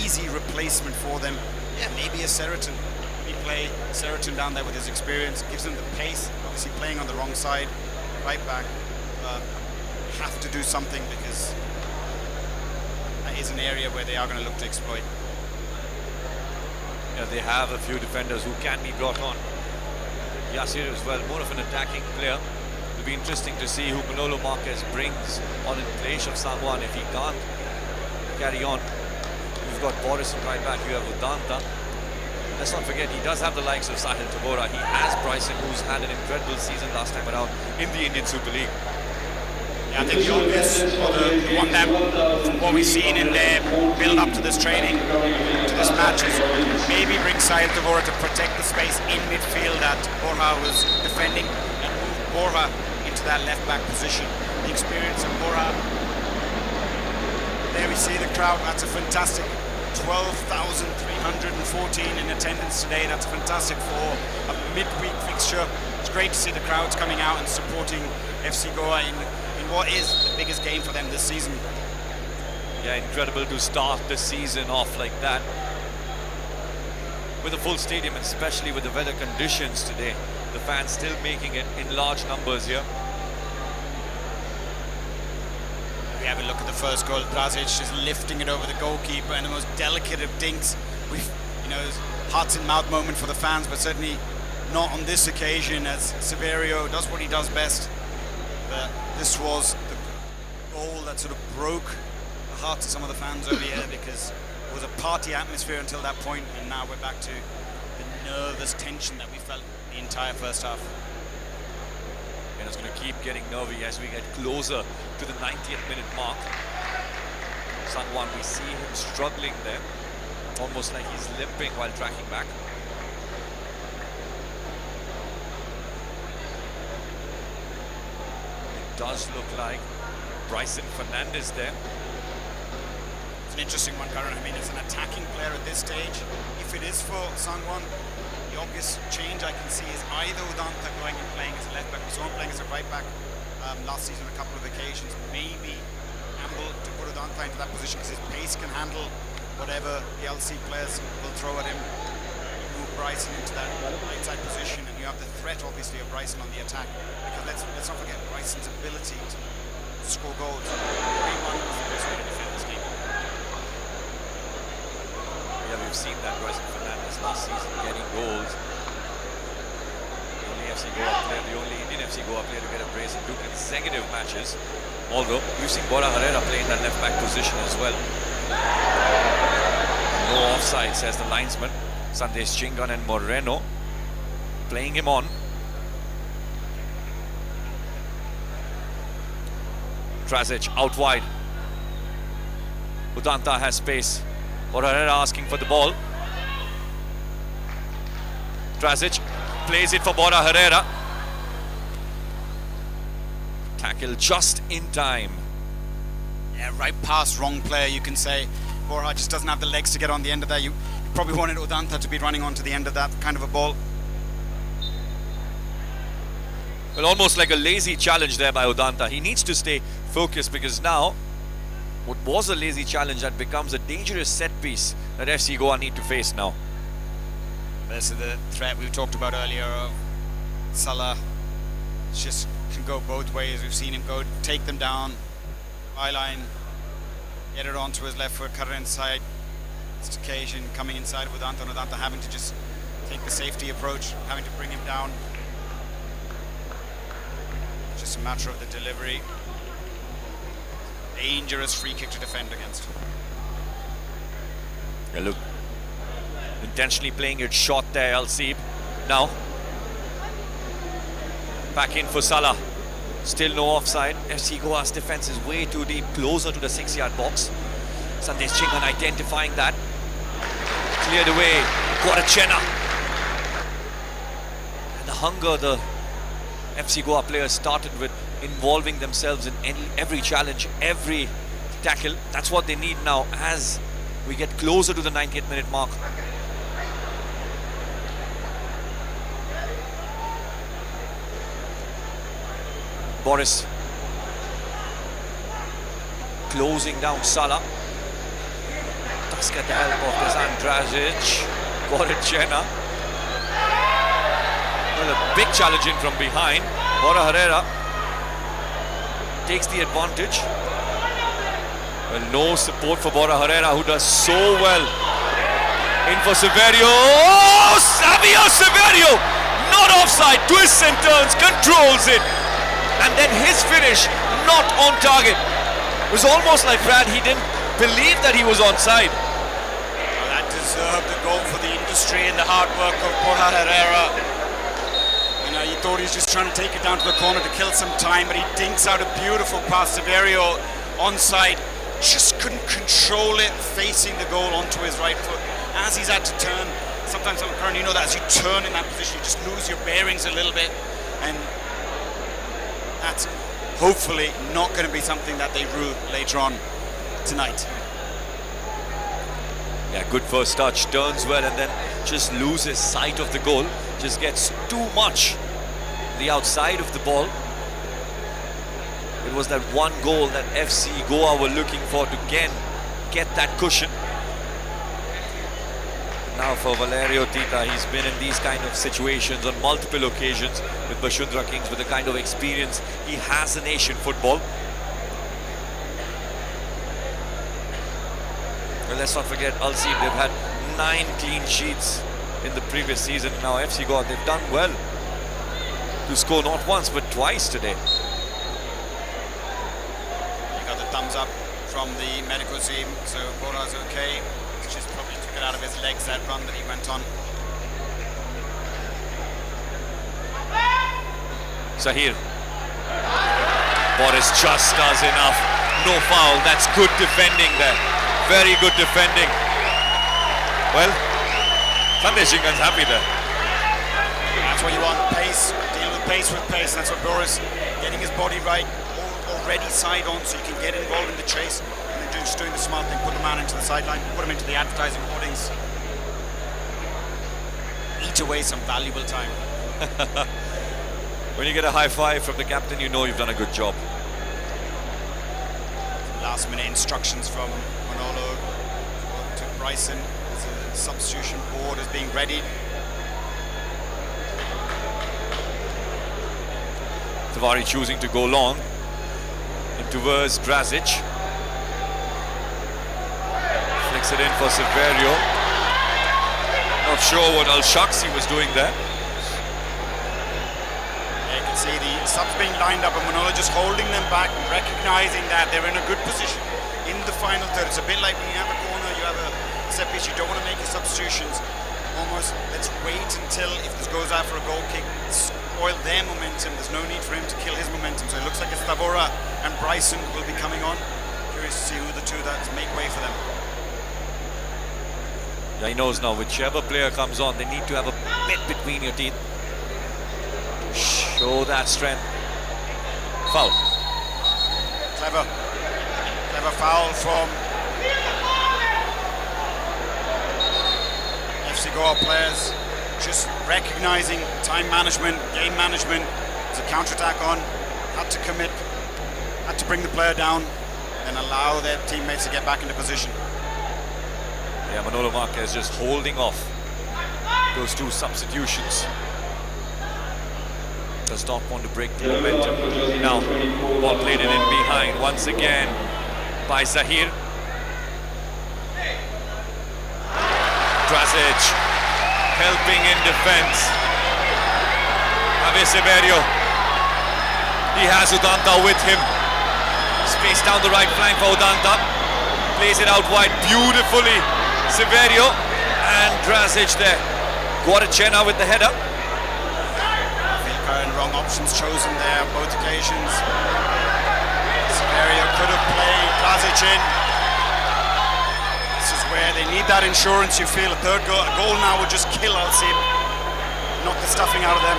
easy replacement for them. Yeah, maybe a Seriton. We play Seriton down there with his experience, gives them the pace. Obviously, playing on the wrong side, right back. Have to do something, because that is an area where they are going to look to exploit. Yeah, they have a few defenders who can be brought on. Yasir as well, more of an attacking player. It'll be interesting to see who Manolo Marquez brings on in place of Sangwan if he can't carry on. You've got Boris in right back, you have Udanta. Let's not forget, he does have the likes of Sahil Tabora. He has Bryson, who's had an incredible season last time around in the Indian Super League. Yeah, I think the obvious, or the one that, from what we've seen in their build-up to this training, to this match, is maybe bring Sahil Tabora to protect the space in midfield that Borja was defending, and move Borja into that left-back position. The experience of Borja. There we see the crowd. That's a fantastic 12,314 in attendance today. That's fantastic for a midweek fixture. It's great to see the crowds coming out and supporting FC Goa in what is the biggest game for them this season. Yeah, incredible to start the season off like that with a full stadium, especially with the weather conditions today. The fans still making it in large numbers here. We have a look at the first goal. Drazic is lifting it over the goalkeeper, and the most delicate of dinks. Hearts in mouth moment for the fans, but certainly not on this occasion, as Severio does what he does best. But this was the goal that sort of broke the hearts of some of the fans over here, because it was a party atmosphere until that point, and now we're back to the nervous tension that we felt the entire first half. And it's going to keep getting nervy as we get closer to the 90th minute mark. Sangwan, we see him struggling there, almost like he's limping while tracking back. It does look like Bryson Fernandez there. It's an interesting one, Karan. I mean, as an attacking player at this stage, if it is for Sangwan, the obvious change I can see is either Udanta going and playing as a left back. We saw him playing as a right back last season on a couple of occasions. Maybe Amble to put Udanta into that position, because his pace can handle whatever the LC players will throw at him. You move Bryson into that right side position, and you have the threat, obviously, of Bryson on the attack. Because let's not forget Bryson's ability to score goals. 3-1 was the best way to defend this game. Yeah, we've seen that Bryson Fernandez last season getting goals. The only FC Goa player, the only Indian FC Goa player to get a brace in two consecutive matches. Although we've seen Bora Herrera play in that left back position as well. No offside, says the linesman. Sandesh Chingan and Moreno playing him on. Drazic out wide. Udanta has space. Bora Herrera asking for the ball. Drazic plays it for Bora Herrera. Tackle just in time. Yeah, right pass, wrong player, you can say. Borja just doesn't have the legs to get on the end of that. You probably wanted Udanta to be running onto the end of that kind of a ball. Well, almost like a lazy challenge there by Udanta. He needs to stay focused, because now what was a lazy challenge that becomes a dangerous set piece that FC Goa need to face now. This is the threat we talked about earlier of Salah. Just can go both ways. We've seen him go take them down, byline, get it onto his left foot, cut it inside. This occasion coming inside with Udanta, and Udanta having to just take the safety approach, having to bring him down. Just a matter of the delivery. Dangerous free kick to defend against. Yeah, look, intentionally playing it short there, Al-Seeb. Now, Back in for Salah. Still no offside. FC Goa's defense is way too deep, closer to the 6-yard box. Sandesh Chingan identifying that. Cleared away. Gorachena. And the hunger the FC Goa players started with, involving themselves in every challenge, every tackle. That's what they need now as we get closer to the 90th minute mark. Boris closing down Salah. Does get the help of Kazan Dragic. Gorachena. Well, a big challenge in from behind. Bora Herrera takes the advantage. Well, no support for Bora Herrera, who does so well. In for Severio. Oh, Xavier Severio! Not offside, twists and turns, controls it. And then his finish, not on target. It was almost like Brad, he didn't believe that he was onside. Well, that deserved a goal for the industry and the hard work of Bora Herrera. You know, he thought he was just trying to take it down to the corner to kill some time, but he dinks out a beautiful pass. Severio onside, just couldn't control it, facing the goal onto his right foot. As he's had to turn, sometimes on the current, you know that as you turn in that position, you just lose your bearings a little bit. And that's hopefully not going to be something that they rue later on tonight. Yeah, good first touch, turns well and then just loses sight of the goal. Just gets too much the outside of the ball. It was that one goal that FC Goa were looking for to again get that cushion. Now for Valerio Tita, he's been in these kind of situations on multiple occasions with Bashundra Kings, with the kind of experience he has in Asian football. Well, let's not forget Al-Seeb, they've had 9 clean sheets in the previous season. Now FC Goa, they've done well to score not once but twice today. You got the thumbs up from the medical team, so Bora's okay. Just probably took it out of his legs, that run that he went on. Sahir. Boris just does enough. No foul. That's good defending there. Very good defending. Well, Sandesh Chingan's happy there. That's what you want, pace, deal with pace with pace. That's what Boris, getting his body right, already side on so you can get involved in the chase. Just doing the smart thing, put the man into the sideline, put him into the advertising hoardings. Eat away some valuable time. When you get a high five from the captain, you know you've done a good job. Last minute instructions from Manolo to Bryson as a substitution board is being readied. Tavari choosing to go long and towards Dragic. Flicks it in for Severio. Not sure what Al-Shaksi was doing there. Yeah, you can see the subs being lined up and Manolo just holding them back, recognizing that they're in a good position in the final third. It's a bit like when you have a corner, you have a set piece, you don't want to make your substitutions. Almost, let's wait until if this goes out for a goal kick, spoil their momentum. There's no need for him to kill his momentum. So it looks like it's Tavora and Bryson will be coming on. Curious to see who the two that make way for them. Yeah, he knows now, whichever player comes on, they need to have a bit between your teeth. Show that strength. Foul. Clever foul from FC Goa players. Just recognizing time management, game management. There's a counter-attack on. Had to commit, had to bring the player down, and allow their teammates to get back into position. Yeah, Manolo Marquez just holding off those two substitutions. Does not want to break the momentum. Now, ball played in behind once again by Zahir. Dragic helping in defense. Javier Severio. He has Udanta with him. Space down the right flank for Udanta. Plays it out wide beautifully. Severio and Dragic there. Gorachena with the header. In wrong options chosen there on both occasions. Severio could have played Krasic in. This is where they need that insurance. You feel a goal now would just kill Al-Seeb, knock the stuffing out of them,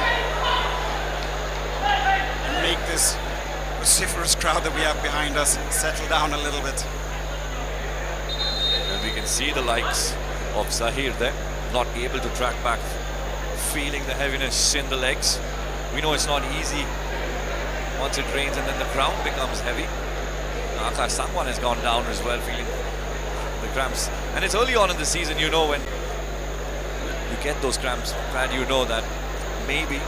and make this vociferous crowd that we have behind us settle down a little bit. And we can see the likes of Zahir there, not able to track back, feeling the heaviness in the legs. We know it's not easy once it rains and then the ground becomes heavy. Akash Sangwan has gone down as well, feeling the cramps. And it's early on in the season, you know, when you get those cramps, and you know that maybe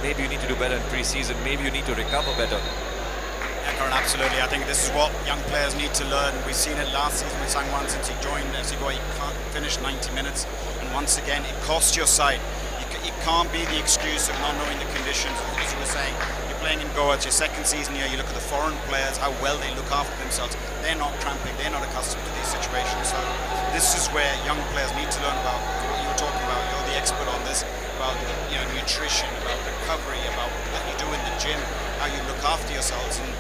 you need to do better in pre-season, maybe you need to recover better. Yeah, Karan, absolutely. I think this is what young players need to learn. We've seen it last season with Sangwan since he joined FC Goa. He can't finish 90 minutes, and once again, it costs your side. It can't be the excuse of not knowing the conditions. As you were saying, you're playing in Goa, it's your second season here, you look at the foreign players, how well they look after themselves. They're not cramping, they're not accustomed to these situations. So this is where young players need to learn about what you were talking about. You're the expert on this, about nutrition, about recovery, about what you do in the gym, how you look after yourselves. And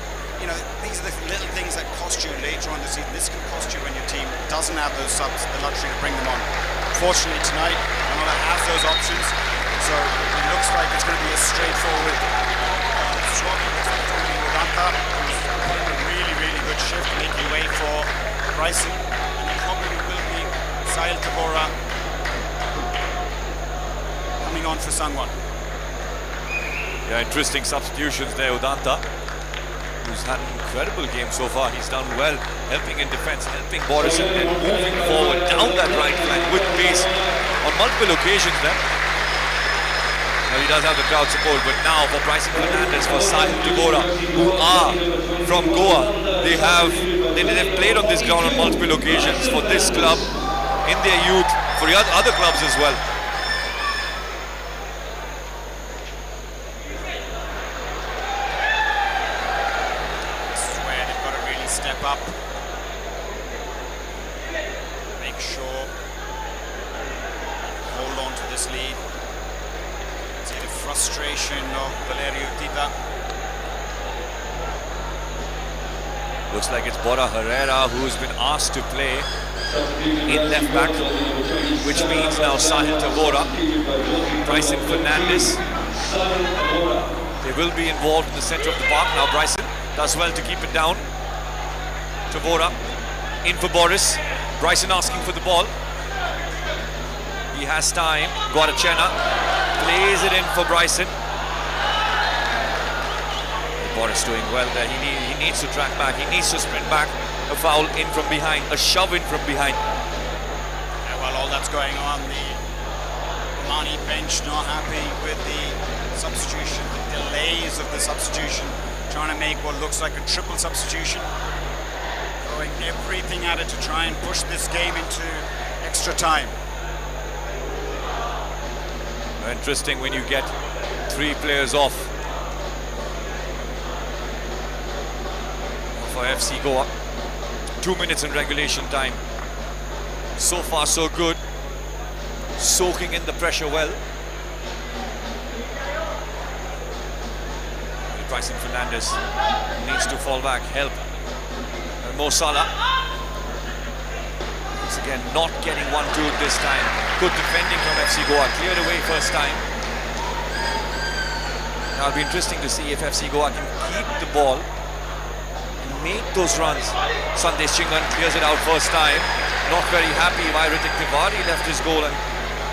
these are the little things that cost you later on the season. This can cost you when your team doesn't have those subs, the luxury to bring them on. Fortunately tonight, Manolo has those options, so it looks like it's going to be a straightforward swap. It's going to be Udanta, who's putting a really, really good shift, making way for Bryson, and it probably will be Sahil Tabora coming on for Sangwan. Yeah, interesting substitutions there. Udanta, who's had an incredible game so far. He's done well, helping in defence, helping Boris, and then moving forward down that right flank with pace on multiple occasions there. Now he does have the crowd support, but now for Bryson Fernandez, for Sahil Tabora, who are from Goa, they've played on this ground on multiple occasions for this club, in their youth, for the other clubs as well. Step up, make sure, hold on to this lead. See the frustration of Valerio Tita. Looks like it's Bora Herrera who's been asked to play in left back, which means now Sahil Tabora, Bryson Fernandez. They will be involved in the centre of the park. Now Bryson does well to keep it down. Tabora in for Boris. Bryson asking for the ball. He has time. Guadachena plays it in for Bryson. Boris doing well there. He needs to track back. He needs to sprint back. A foul in from behind. A shove in from behind. Yeah, well, all that's going on. The Omani bench not happy with the substitution, the delays of the substitution. Trying to make what looks like a triple substitution. Throwing everything at it to try and push this game into extra time. Interesting when you get 3 players off for FC Goa. 2 minutes in regulation time. So far so good. Soaking in the pressure well. Bryson Fernandez needs to fall back, help. Mo Salah, once again not getting 1-2 this time. Good defending from FC Goa, cleared away first time. Now it'll be interesting to see if FC Goa can keep the ball and make those runs. Sandesh Chingan clears it out first time. Not very happy why Ritik Tiwari left his goal and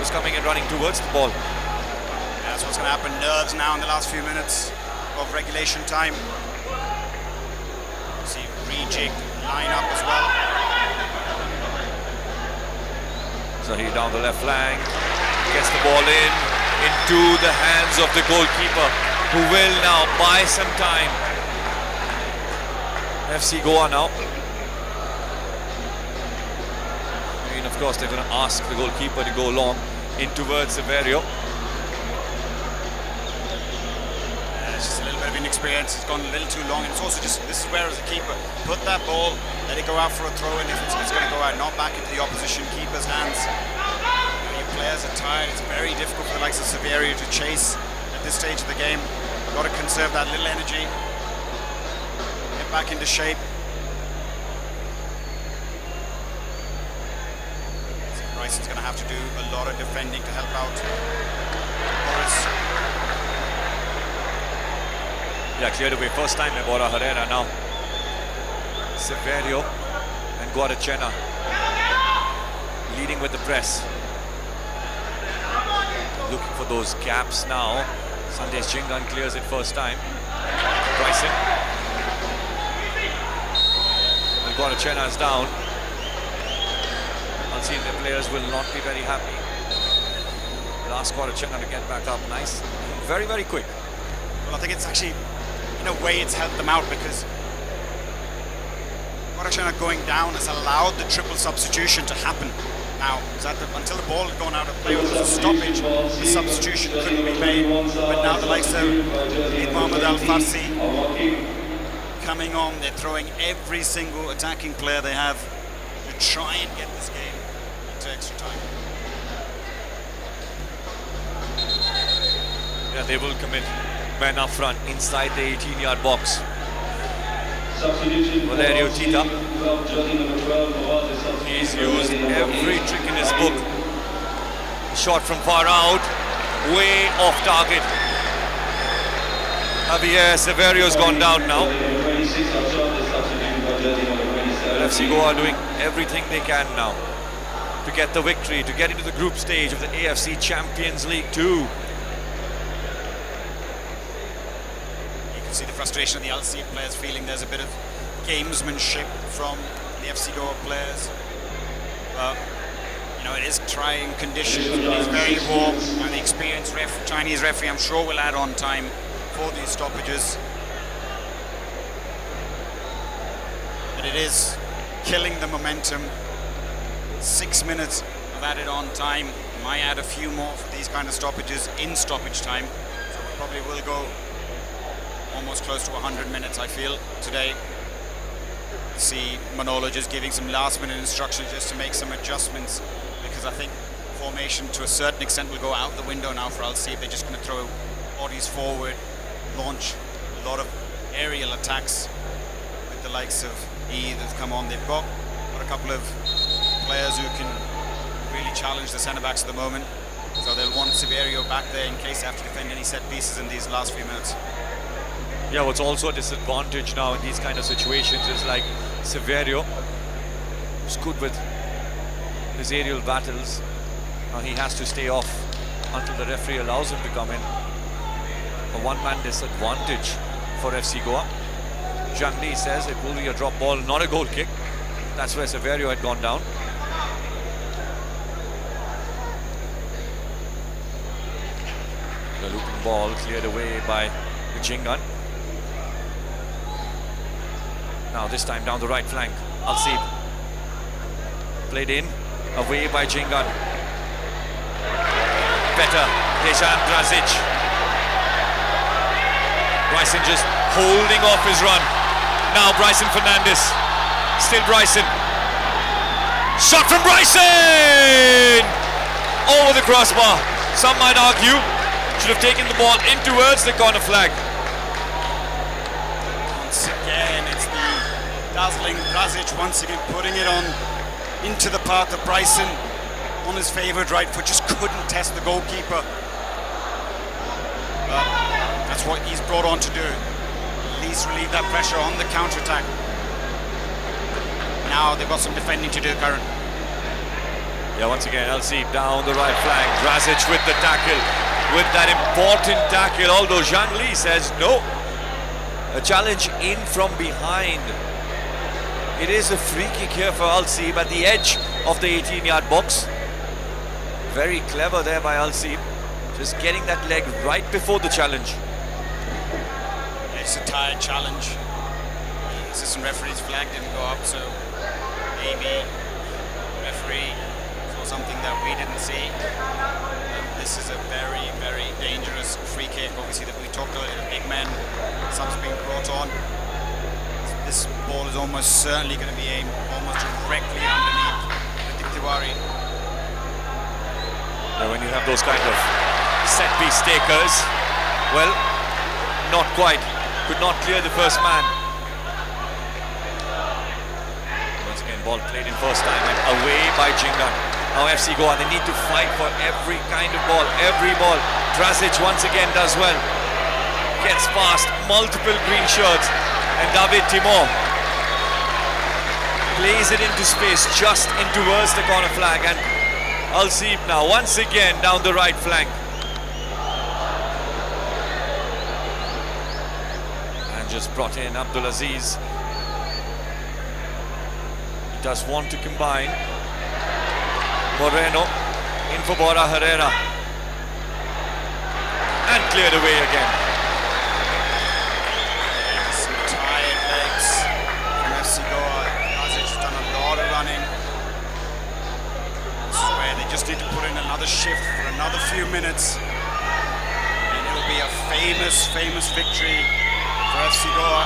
was coming and running towards the ball. That's what's going to happen. Nerves now in the last few minutes of regulation time. See rejig line up as well. So he down the left flank, gets the ball into the hands of the goalkeeper, who will now buy some time. FC Goa now. I mean, of course, they're going to ask the goalkeeper to go long in towards Severio. It's just a little bit of inexperience. It's gone a little too long, and it's also just, this is where as a keeper, put that ball, let it go out for a throw, and if it's going to go out, not back into the opposition keeper's hands. Your players are tired. It's very difficult for the likes of Severio to chase at this stage of the game. Got to conserve that little energy. Get back into shape. So Bryson's going to have to do a lot of defending to help out Boris. Yeah, cleared away first time by Bora Herrera now. Severio and Guadachena leading with the press. Looking for those gaps now. Sunday's Chingan clears it first time. Bryson. And Guadachena is down. I'll see if the players will not be very happy. Last Guadachena to get back up. Nice. Very, very quick. Well, I think it's actually, in a way, it's helped them out because Guadachena going down has allowed the triple substitution to happen. Now, until the ball had gone out of play, with a stoppage, the substitution couldn't be made. But now the likes of Mohamed Al-Farsi coming on, they're throwing every single attacking player they have to try and get this game into extra time. Yeah, they will commit men up front inside the 18-yard box. Valerio Tita. He's used every trick in his book. Shot from far out, way off target. Javier Severio's gone down now. FC Goa are doing everything they can now to get the victory, to get into the group stage of the AFC Champions League 2. See the frustration of the Al-Seeb players, feeling there's a bit of gamesmanship from the FC Goa players. You know, it is trying conditions, it is very warm, and the experienced Chinese referee, I'm sure, will add on time for these stoppages. But it is killing the momentum. 6 minutes of added on time. Might add a few more for these kind of stoppages in stoppage time. So we probably will go almost close to 100 minutes, I feel, today. See Manolo just giving some last minute instructions just to make some adjustments, because I think formation to a certain extent will go out the window now for Al-Seeb. They're just going to throw bodies forward, launch a lot of aerial attacks with the likes of that's come on. They've got a couple of players who can really challenge the centre-backs at the moment, so they'll want Severio back there in case they have to defend any set pieces in these last few minutes. Yeah, what's also a disadvantage now in these kind of situations is like Severio, who's good with his aerial battles. Now he has to stay off until the referee allows him to come in. A one-man disadvantage for FC Goa. Zhang Li says it will be a drop ball, not a goal kick. That's where Severio had gone down. The looping ball cleared away by the Chingan. Now this time down the right flank, Al-Seeb. Played in, away by Chingan. Better, Dejan Drazic. Bryson just holding off his run. Now Bryson Fernandez, still Bryson. Shot from Bryson! Over the crossbar. Some might argue, should have taken the ball in towards the corner flag. Once again, it's the dazzling Drazic once again putting it on into the path of Bryson on his favoured right foot, just couldn't test the goalkeeper. But that's what he's brought on to do. At least relieve that pressure on the counter-attack. Now they've got some defending to do, Karan. Yeah, once again, Al-Seeb down the right flank. Drazic with the tackle, with that important tackle, although Zhang Li says no. A challenge in from behind. It is a free kick here for Al-Seeb at the edge of the 18-yard box. Very clever there by Al-Seeb, just getting that leg right before the challenge. It's a tired challenge. The assistant referee's flag didn't go up, so maybe the referee saw something that we didn't see. This is a very, very dangerous free kick. Obviously, that we talked about, big men, subs being brought on. This ball is almost certainly going to be aimed almost directly underneath Tiwari. Now when you have those kind of set-piece takers, well, not quite. Could not clear the first man. Once again, ball played in first time and away by Chingan. Now FC Goa, they need to fight for every kind of ball, every ball. Drazic once again does well. Gets past multiple green shirts, and David Timor plays it into space, just in towards the corner flag, and Al-Seeb now once again down the right flank. And just brought in Abdul Aziz. He does want to combine. Moreno in for Bora Herrera. And cleared away again. Some tired legs from FC Goa. Drazic has done a lot of running. I swear they just need to put in another shift for another few minutes. And it'll be a famous, famous victory for FC Goa.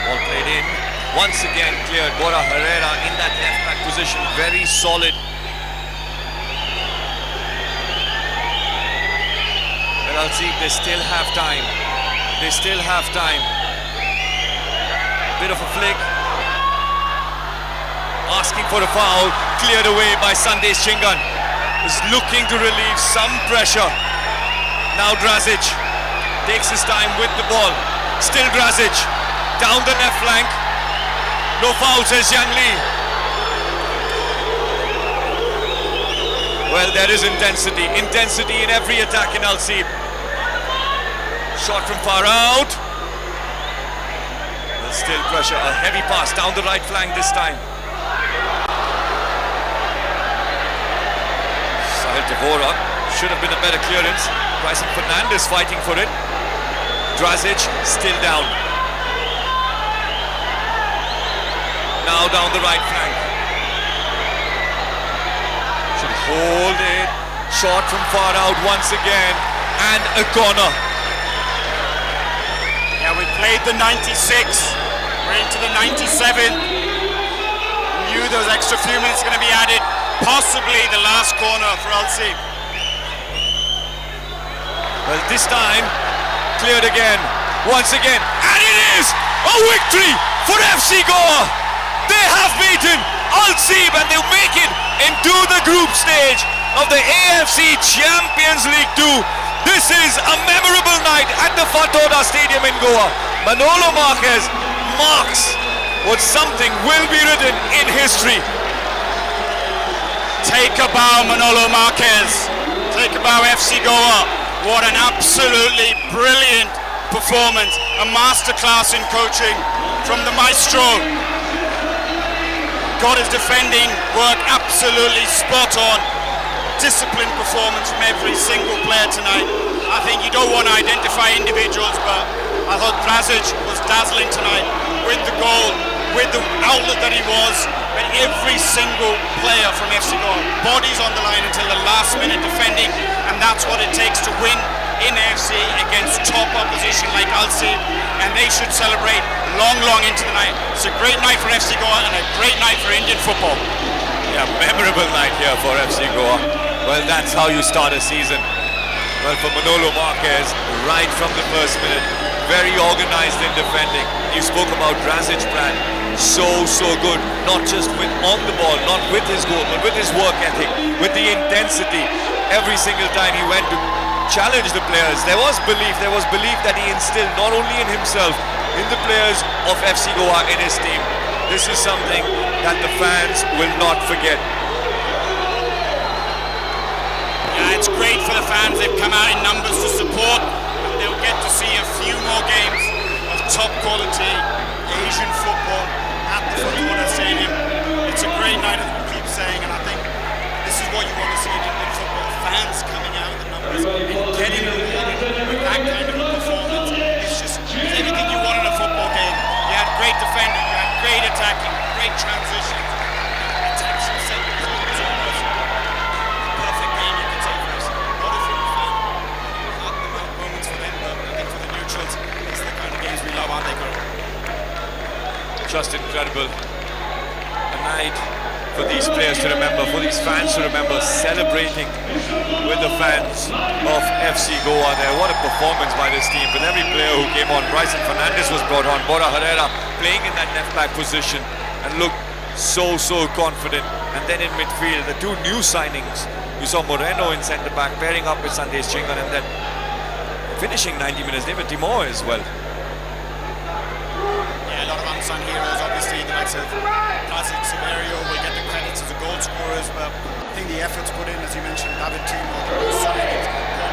Ball played in. Once again cleared. Bora Herrera in that left back position. Very solid. Al-Seeb, they still have time. They still have time. Bit of a flick. Asking for a foul. Cleared away by Sandesh Chingan. Is looking to relieve some pressure. Now Drazic takes his time with the ball. Still Drazic. Down the left flank. No foul, says Yang Lee. Well, there is intensity. Intensity in every attack in Al-Seeb. Shot from far out. Well, still pressure. A heavy pass down the right flank this time. Sahil Tavora. Should have been a better clearance. Bryson Fernandez fighting for it. Drazic still down. Now down the right flank. Should hold it. Shot from far out once again. And a corner. Yeah, we played the 96, we're into the 97. Knew those extra few minutes are going to be added. Possibly the last corner for Al-Seeb. Well, this time, cleared again, once again, and it is a victory for FC Goa. They have beaten Al-Seeb and they'll make it into the group stage of the AFC Champions League 2. This is a memorable night at the Fatoda Stadium in Goa. Manolo Marquez marks what something will be written in history. Take a bow, Manolo Marquez. Take a bow, FC Goa. What an absolutely brilliant performance. A masterclass in coaching from the maestro. Got his defending work absolutely spot on. Disciplined performance from every single player tonight. I think you don't want to identify individuals, but I thought Drazic was dazzling tonight with the goal, with the outlet that he was, but every single player from FC Goa, bodies on the line until the last minute defending, and that's what it takes to win in AFC against top opposition like Al-Seeb, and they should celebrate long, long into the night. It's a great night for FC Goa and a great night for Indian football. Yeah, memorable night here for FC Goa. Well, that's how you start a season. Well, for Manolo Marquez, right from the first minute, very organized in defending. You spoke about Drazic, Brad. So good. Not just on the ball, not with his goal, but with his work ethic, with the intensity. Every single time he went to challenge the players, there was belief that he instilled not only in himself, in the players of FC Goa, in his team. This is something that the fans will not forget. Yeah, it's great for the fans. They've come out in numbers to support. They'll get to see a few more games of top quality Asian football at the Fatoda Stadium. It's a great night, as we keep saying, and I think this is what you want to see in Indian football. Fans coming out in the numbers and getting rewarded with that kind of a performance. It's everything you want in a football game. You had great defending, you had great attacking, great transitions. Attacks and seconds. It's almost the perfect game you could say for us. Not if you're a fan. Not the right moments for them, but I think for the neutrals, it's the kind of games we love, aren't they, Guru? Just incredible. A night for these players to remember, for these fans to remember, celebrating with the fans of FC Goa there. What a performance by this team, with every player who came on. Bryson Fernandes was brought on, Bora Herrera playing in that left back position and looked so confident. And then in midfield, the two new signings, we saw Moreno in centre back pairing up with Sandesh Chingan, and then finishing 90 minutes, David Timor as well. Yeah, a lot of unsung heroes, obviously. The likes of Classic Severio will get the credits as the goal scorers, but I think the efforts put in, as you mentioned, David Timor, the new signings,